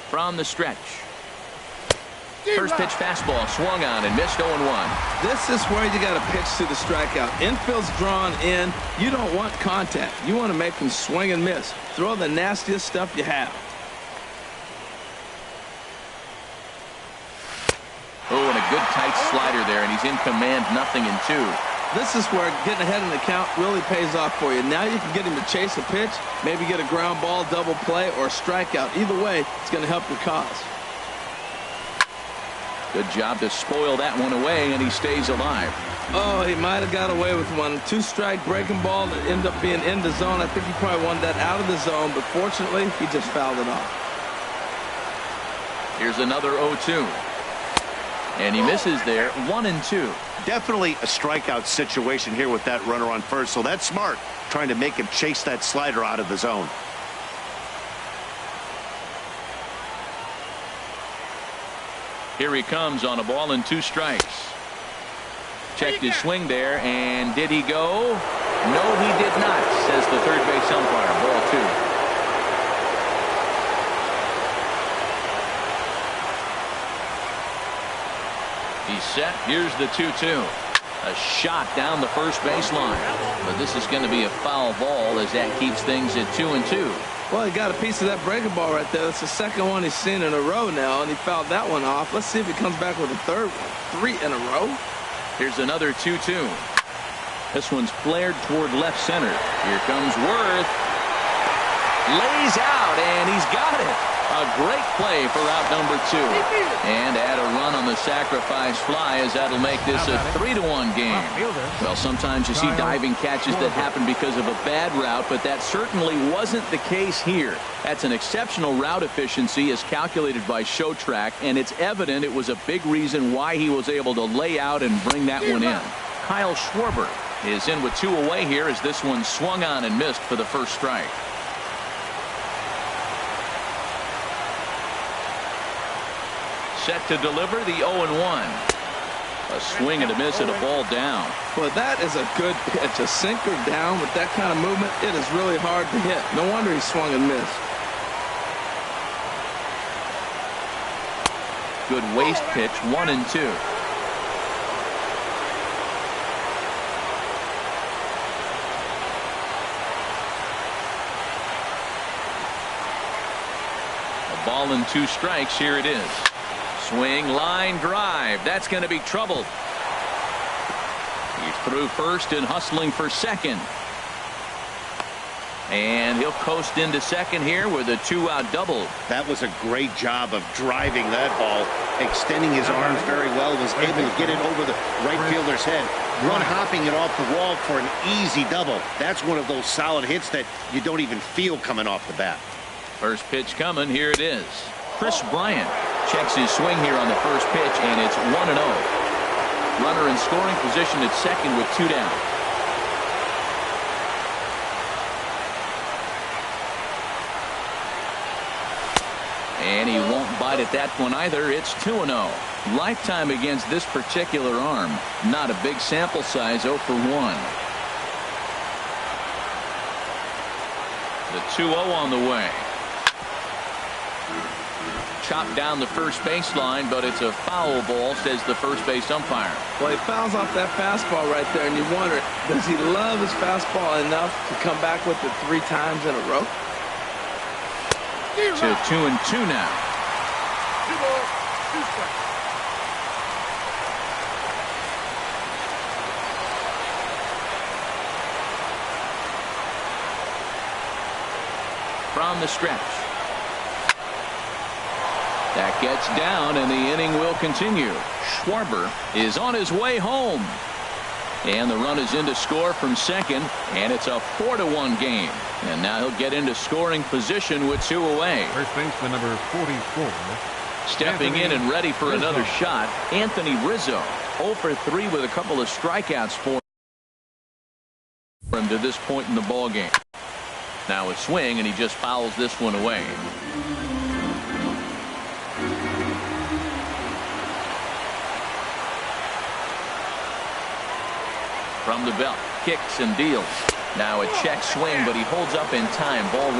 From the stretch. First pitch fastball swung on and missed 0-1. This is where you got to pitch to the strikeout. Infield's drawn in. You don't want contact. You want to make them swing and miss. Throw the nastiest stuff you have. Oh, and a good tight slider there, and he's in command, 0-2. This is where getting ahead in the count really pays off for you. Now you can get him to chase a pitch, maybe get a ground ball, double play, or a strikeout. Either way, it's going to help your cause. Good job to spoil that one away, and he stays alive. Oh, he might have got away with one. 2-strike breaking ball that ended up being in the zone. I think he probably wanted that out of the zone, but fortunately, he just fouled it off. Here's another 0-2. And he misses there, 1-2. Definitely a strikeout situation here with that runner on first, so that's smart, trying to make him chase that slider out of the zone. Here he comes on a ball and 2 strikes. Checked his swing there, and did he go? No, he did not, says the third base umpire. Ball 2. He's set. Here's the 2-2. A shot down the first baseline. But this is going to be a foul ball as that keeps things at 2-2. Well, he got a piece of that breaking ball right there. That's the second one he's seen in a row now, and he fouled that one off. Let's see if he comes back with a third one. 3 in a row. Here's another 2-2. This one's flared toward left center. Here comes Worth. Lays out, and he's got it. A great play for out number 2. And add a run on the sacrifice fly as that'll make this a 3-1 game. Well, sometimes you see diving catches that happen because of a bad route, but that certainly wasn't the case here. That's an exceptional route efficiency as calculated by ShowTrack, and it's evident it was a big reason why he was able to lay out and bring that one in. Kyle Schwarber is in with 2 away here as this one swung on and missed for the first strike. Set to deliver the 0-1. A swing and a miss and a ball down. Well, that is a good pitch. A sinker down with that kind of movement, it is really hard to hit. No wonder he swung and missed. Good waist pitch, 1-2. A ball and 2 strikes. Here it is. Swing, line drive. That's going to be trouble. He's through first and hustling for second. And he'll coast into second here with a 2-out double. That was a great job of driving that ball, extending his arms very well, was able to get it over the right fielder's head, run hopping it off the wall for an easy double. That's one of those solid hits that you don't even feel coming off the bat. First pitch coming. Here it is. Chris Bryant Checks his swing here on the first pitch, and it's 1-0. Runner in scoring position at second with 2 down. And he won't bite at that one either. It's 2-0. Lifetime against this particular arm. Not a big sample size, 0 for 1. The 2-0 on the way. Chopped down the first baseline, but it's a foul ball, says the first base umpire. Well, he fouls off that fastball right there, and you wonder, does he love his fastball enough to come back with it 3 times in a row? To 2-2 now. 2 balls, 2 strikes. From the stretch. That gets down, and the inning will continue. Schwarber is on his way home. And the run is in to score from second, and it's a 4-1 game. And now he'll get into scoring position with 2 away. First baseman number 44. Stepping in and ready for another shot, Anthony Rizzo. 0 for 3 with a couple of strikeouts for him to this point in the ball game. Now a swing, and he just fouls this one away. From the belt, kicks and deals. Now a check swing, but he holds up in time. Ball 1.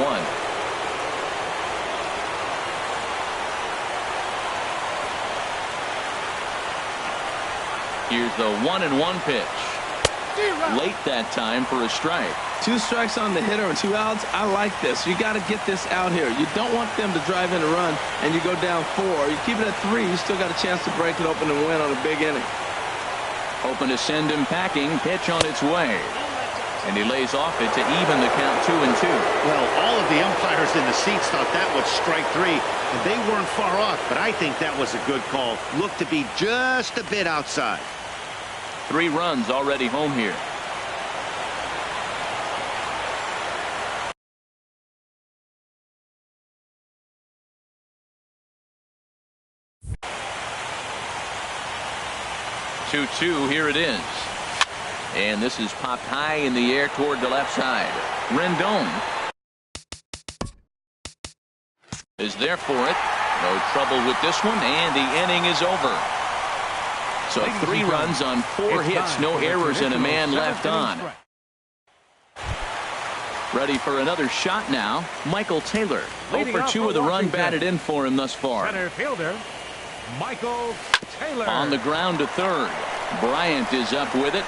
Here's the 1-1 pitch. Late that time for a strike. 2 strikes on the hitter and 2 outs. I like this. You got to get this out here. You don't want them to drive in a run and you go down 4. You keep it at 3. You still got a chance to break it open and win on a big inning. Hoping to send him packing. Pitch on its way. And he lays off it to even the count 2-2. Well, all of the umpires in the seats thought that was strike 3, and they weren't far off, but I think that was a good call. Looked to be just a bit outside. 3 runs already home here. Two, here it is. And this is popped high in the air toward the left side. Rendon is there for it. No trouble with this one, and the inning is over. So 3 runs on 4 hits, no errors, and a man left on. Ready for another shot now. Michael Taylor. 0 for 2 with a run batted in for him thus far. Center fielder, Michael Taylor. On the ground to third. Bryant is up with it.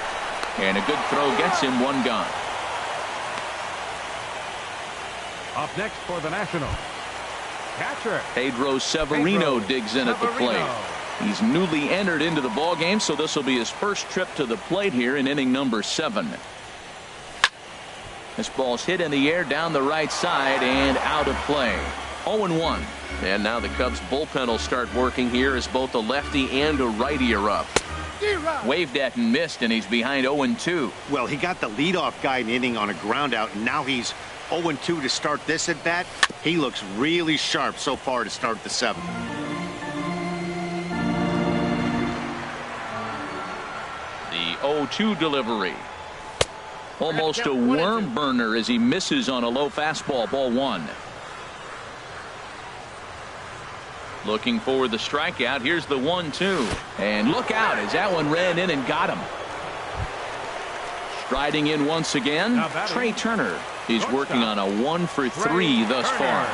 And a good throw gets him 1 gone. Up next for the Nationals, catcher Pedro Severino digs in at the plate. He's newly entered into the ball game, so this will be his first trip to the plate here in inning number 7. This ball's hit in the air down the right side and out of play. 0-1. And now the Cubs bullpen will start working here as both a lefty and a righty are up. Waved at and missed, and he's behind 0-2. Well, he got the leadoff guy in the inning on a ground out, and now he's 0-2 to start this at bat. He looks really sharp so far to start the 7th. The 0-2 delivery. Almost a worm burner as he misses on a low fastball. Ball 1. Looking for the strikeout. Here's the 1-2. And look out as that one ran in and got him. Striding in once again, Trey Turner. He's working on a 1 for 3 thus far.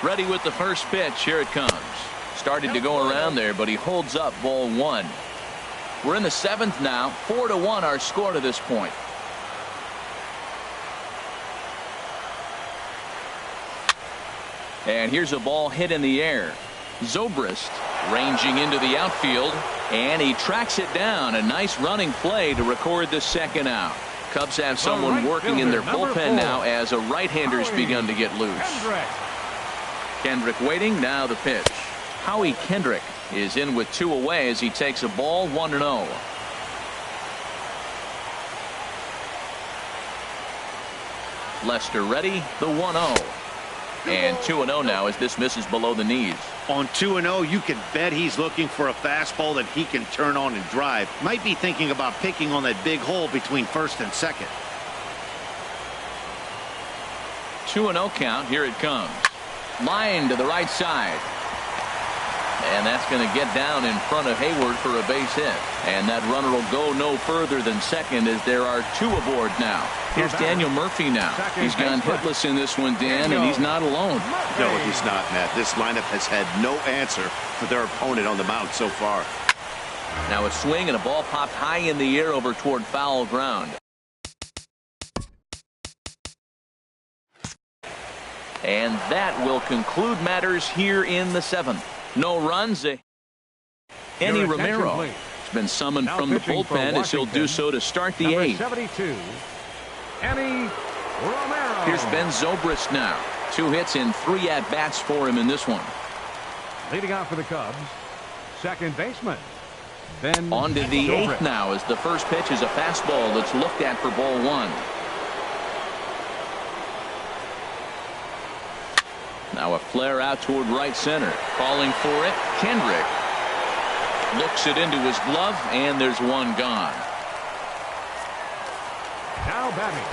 Ready with the first pitch. Here it comes. Started to go around there, but he holds up. Ball 1. We're in the 7th now. 4-1 our score to this point. And here's a ball hit in the air. Zobrist ranging into the outfield, and he tracks it down. A nice running play to record the 2nd out. Cubs have someone working in their bullpen now as a right-hander's begun to get loose. Kendrick waiting. Now the pitch. Howie Kendrick is in with 2 away as he takes a ball. 1-0. Lester ready. The 1-0. And 2-0 now as this misses below the knees. On 2-0, you can bet he's looking for a fastball that he can turn on and drive. Might be thinking about picking on that big hole between first and second. 2-0 count. Here it comes. Line to the right side. And that's going to get down in front of Hayward for a base hit. And that runner will go no further than second as there are two aboard now. Here's Daniel Murphy now. He's gone hitless in this one, Dan, and he's not alone. No, he's not, Matt. This lineup has had no answer for their opponent on the mound so far. Now a swing and a ball popped high in the air over toward foul ground. And that will conclude matters here in the seventh. No runs. Eddie Romero has been summoned from the bullpen as he'll do so to start the eighth. 72, Eddie Romero. Here's Ben Zobrist now. 2 hits and 3 at-bats for him in this one. Leading off for the Cubs, second baseman Ben On to the Zobrist. eighth now as the first pitch is a fastball that's looked at for ball 1. Now a flare out toward right center. Calling for it, Kendrick. Looks it into his glove, and there's one gone. Now batting,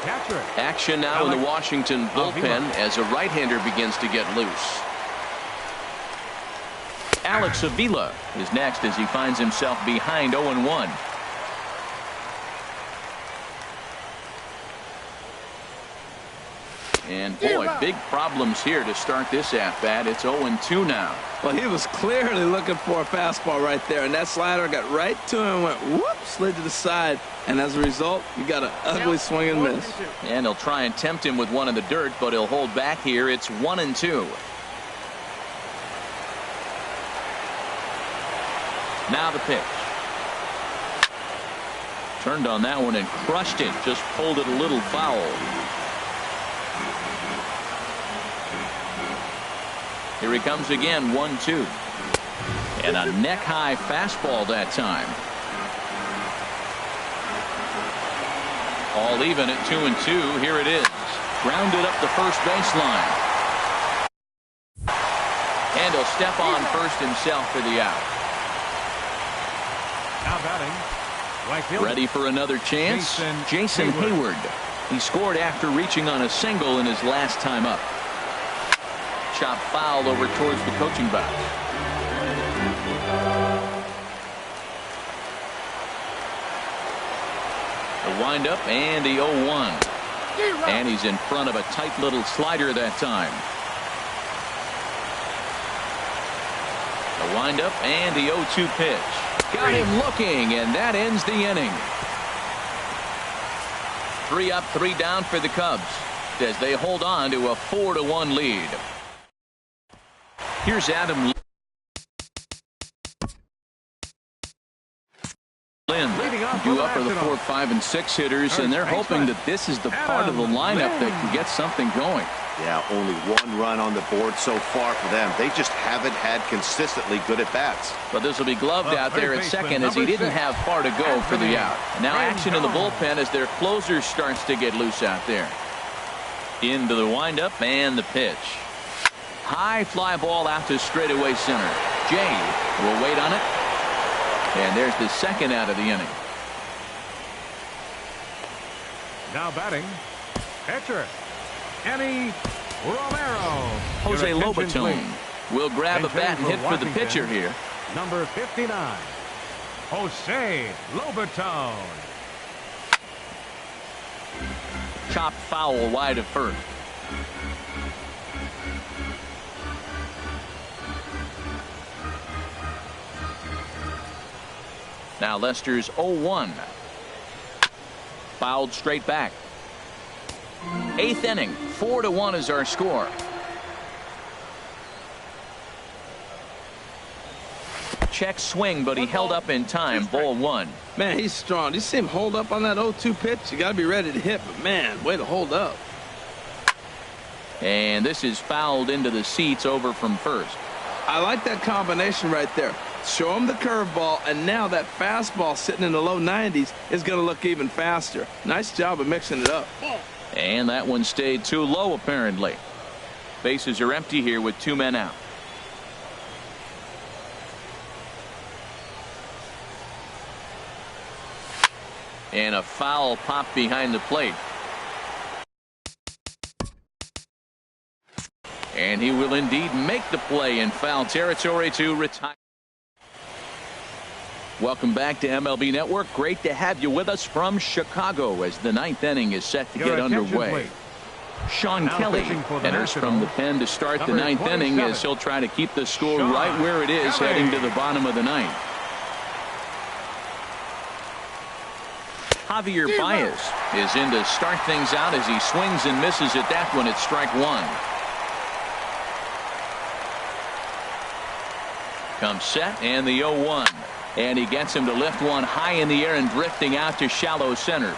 catcher. Action now in the Washington bullpen as a right-hander begins to get loose. Alex Avila is next as he finds himself behind 0-1. And boy, big problems here to start this at-bat. It's 0-2 now. Well, he was clearly looking for a fastball right there, and that slider got right to him and went whoop, slid to the side, and as a result, you got an ugly swing and miss. And he'll try and tempt him with one in the dirt, but he'll hold back here. It's 1-2. Now the pitch. Turned on that one and crushed it. Just pulled it a little foul. Here he comes again, 1-2. And a neck-high fastball that time. All even at 2-2. Here it is. Grounded up the first baseline. And he'll step on first himself for the out. Now batting, right fielder. Ready for another chance? Jason Hayward. He scored after reaching on a single in his last time up. Chop foul over towards the coaching box. The windup and the 0-1. And he's in front of a tight little slider that time. The windup and the 0-2 pitch. Got him looking, and that ends the inning. 3 up, 3 down for the Cubs as they hold on to a 4-1 lead. Here's Adam Lynn. Due up are the 4, 5, and 6 hitters, and they're hoping that this is the part of the lineup that can get something going. Yeah, only 1 run on the board so far for them. They just haven't had consistently good at-bats. But this will be gloved out there at second as he didn't have far to go for the out. Now action in the bullpen as their closer starts to get loose out there. Into the windup and the pitch. High fly ball out to straightaway center. Jay will wait on it. And there's the second out of the inning. Now batting, catcher, Eddie Romero. Jose Your attention, Lobaton please. will grab a bat and hit for the Washington, pitcher here. Number 59, Jose Lobaton. Chop foul wide of first. Now Lester's 0-1. Fouled straight back. 8th inning, 4-1 is our score. Check swing, but he held up in time. Ball 1. Man, he's strong. You see him hold up on that 0-2 pitch. You got to be ready to hit, but man, way to hold up. And this is fouled into the seats over from first. I like that combination right there. Show him the curveball, and now that fastball sitting in the low 90s is going to look even faster. Nice job of mixing it up. And that one stayed too low, apparently. Bases are empty here with 2 men out. And a foul pop behind the plate. And he will indeed make the play in foul territory to retire. Welcome back to MLB Network. Great to have you with us from Chicago as the 9th inning is set to get underway. Sean Kelly enters from the pen to start the 9th inning as he'll try to keep the score right where it is heading to the bottom of the 9th. Javier Baez is in to start things out as he swings and misses at that one at strike 1. Comes set and the 0-1. And he gets him to lift one high in the air and drifting out to shallow center.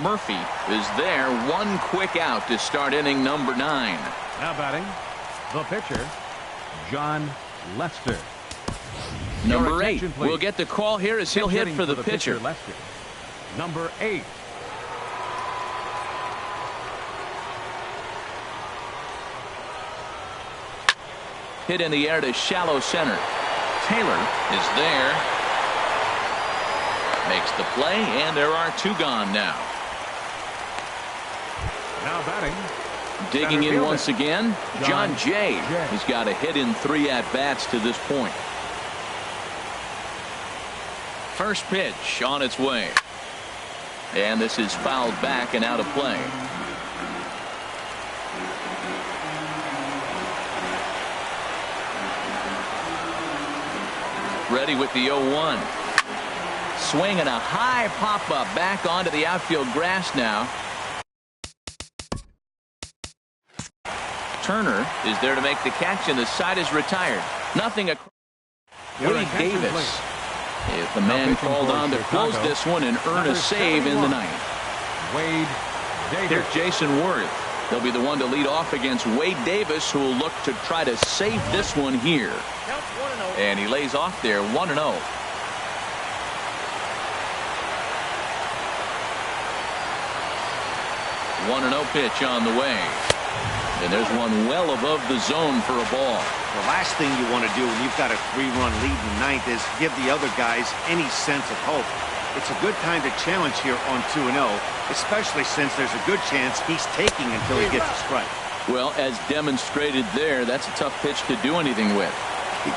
Murphy is there. One quick out to start inning number 9. Now batting, the pitcher, John Lester. Number 8 will get the call here as he'll hit for the pitcher. Lester. Number 8. Hit in the air to shallow center. Taylor is there. Makes the play, and there are 2 gone now. Now batting. Digging in once again, John Jay. He's got a hit in 3 at-bats to this point. First pitch on its way. And this is fouled back and out of play. Ready with the 0-1. Swing and a high pop-up back onto the outfield grass now. Turner is there to make the catch, and the side is retired. Nothing. Wade Davis is the man called on to close this one and earn a save in the 9th. Wade Davis. Here's Jason Worth. He'll be the one to lead off against Wade Davis, who will look to try to save this one here. And he lays off there 1-0. 1-0 pitch on the way. And there's one well above the zone for a ball. The last thing you want to do when you've got a 3-run lead in the 9th is give the other guys any sense of hope. It's a good time to challenge here on 2-0, especially since there's a good chance he's taking until he gets a strike. Well, as demonstrated there, that's a tough pitch to do anything with.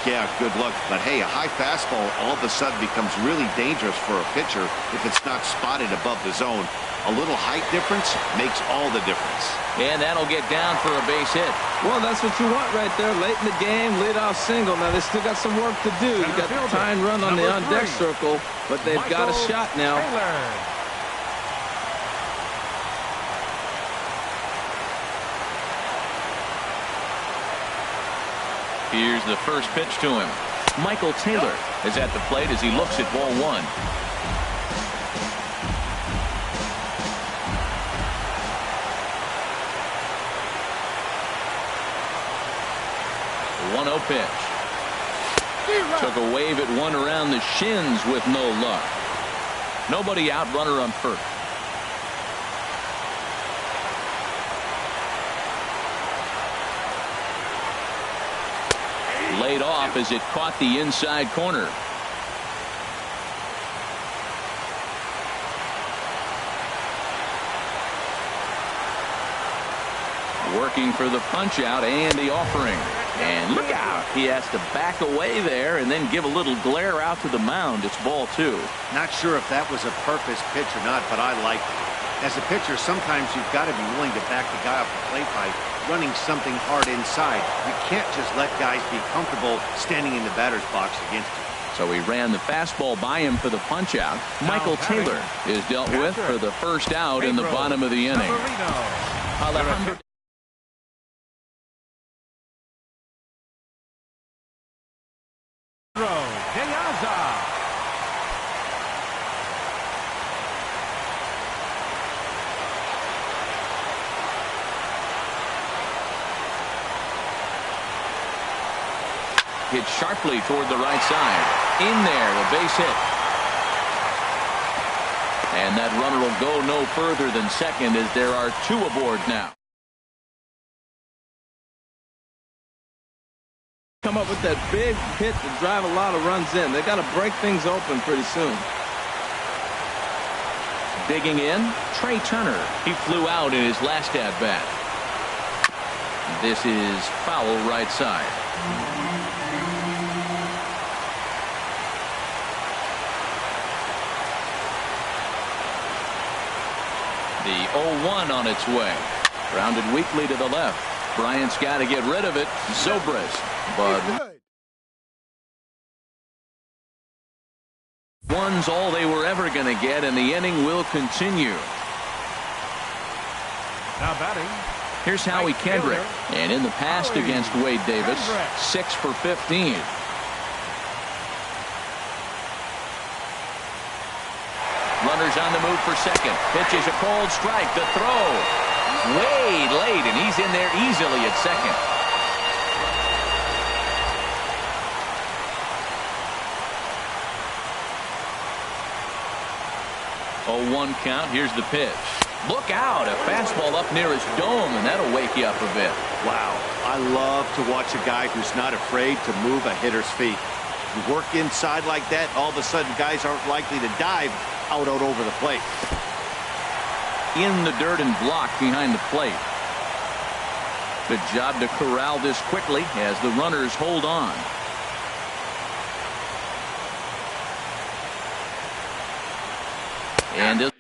Yeah, good luck. But hey, a high fastball all of a sudden becomes really dangerous for a pitcher if it's not spotted above the zone. A little height difference makes all the difference. And that'll get down for a base hit. Well, that's what you want right there. Late in the game, leadoff single. Now, they still got some work to do. You got the tying run on the on-deck circle, but they've got a shot now. Here's the first pitch to him. Michael Taylor is at the plate as he looks at ball 1. 1-0 pitch. Took a wave at one around the shins with no luck. Nobody out, runner on first. Laid off as it caught the inside corner. Working for the punch out and the offering. And look out. He has to back away there and then give a little glare out to the mound. It's ball 2. Not sure if that was a purpose pitch or not, but I like it. As a pitcher, sometimes you've got to be willing to back the guy off the plate by running something hard inside. You can't just let guys be comfortable standing in the batter's box against you. So he ran the fastball by him for the punch out. Michael Taylor is dealt with for the first out in the bottom of the inning. Alejandro hit sharply toward the right side. In there, a base hit. And that runner will go no further than second as there are 2 aboard now. Come up with that big hit to drive a lot of runs in. They got to break things open pretty soon. Digging in, Trey Turner. He flew out in his last at-bat. This is foul right side. The 0-1 on its way. Grounded weakly to the left. Bryant's got to get rid of it. Zobrist. But one's all they were ever going to get, and the inning will continue. Now batting. Here's Howie Kendrick. And in the past against Wade Davis, 6 for 15. Runners on the move for second. Pitches a cold strike. The throw. Way late, and he's in there easily at second. Oh, 1 count. Here's the pitch. Look out. A fastball up near his dome, and that'll wake you up a bit. Wow. I love to watch a guy who's not afraid to move a hitter's feet. You work inside like that, all of a sudden guys aren't likely to dive out over the plate. In the dirt and blocked behind the plate. Good job to corral this quickly as the runners hold on. And this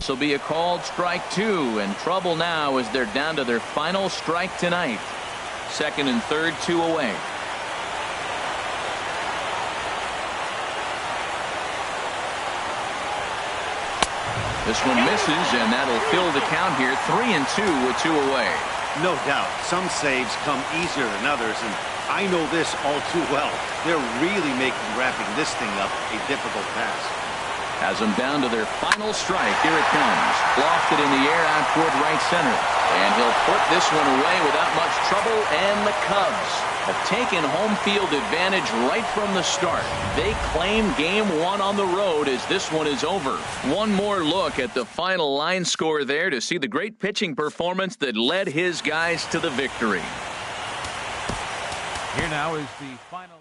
will be a called strike 2, and trouble now as they're down to their final strike tonight. Second and third, 2 away. This one misses, and that'll fill the count here. 3-2 with 2 away. No doubt. Some saves come easier than others, and I know this all too well. They're really making wrapping this thing up a difficult task. Has them down to their final strike. Here it comes. Lofted in the air out toward right center. And he'll put this one away without much trouble. And the Cubs have taken home field advantage right from the start. They claim game 1 on the road as this one is over. One more look at the final line score there to see the great pitching performance that led his guys to the victory. Here now is the final.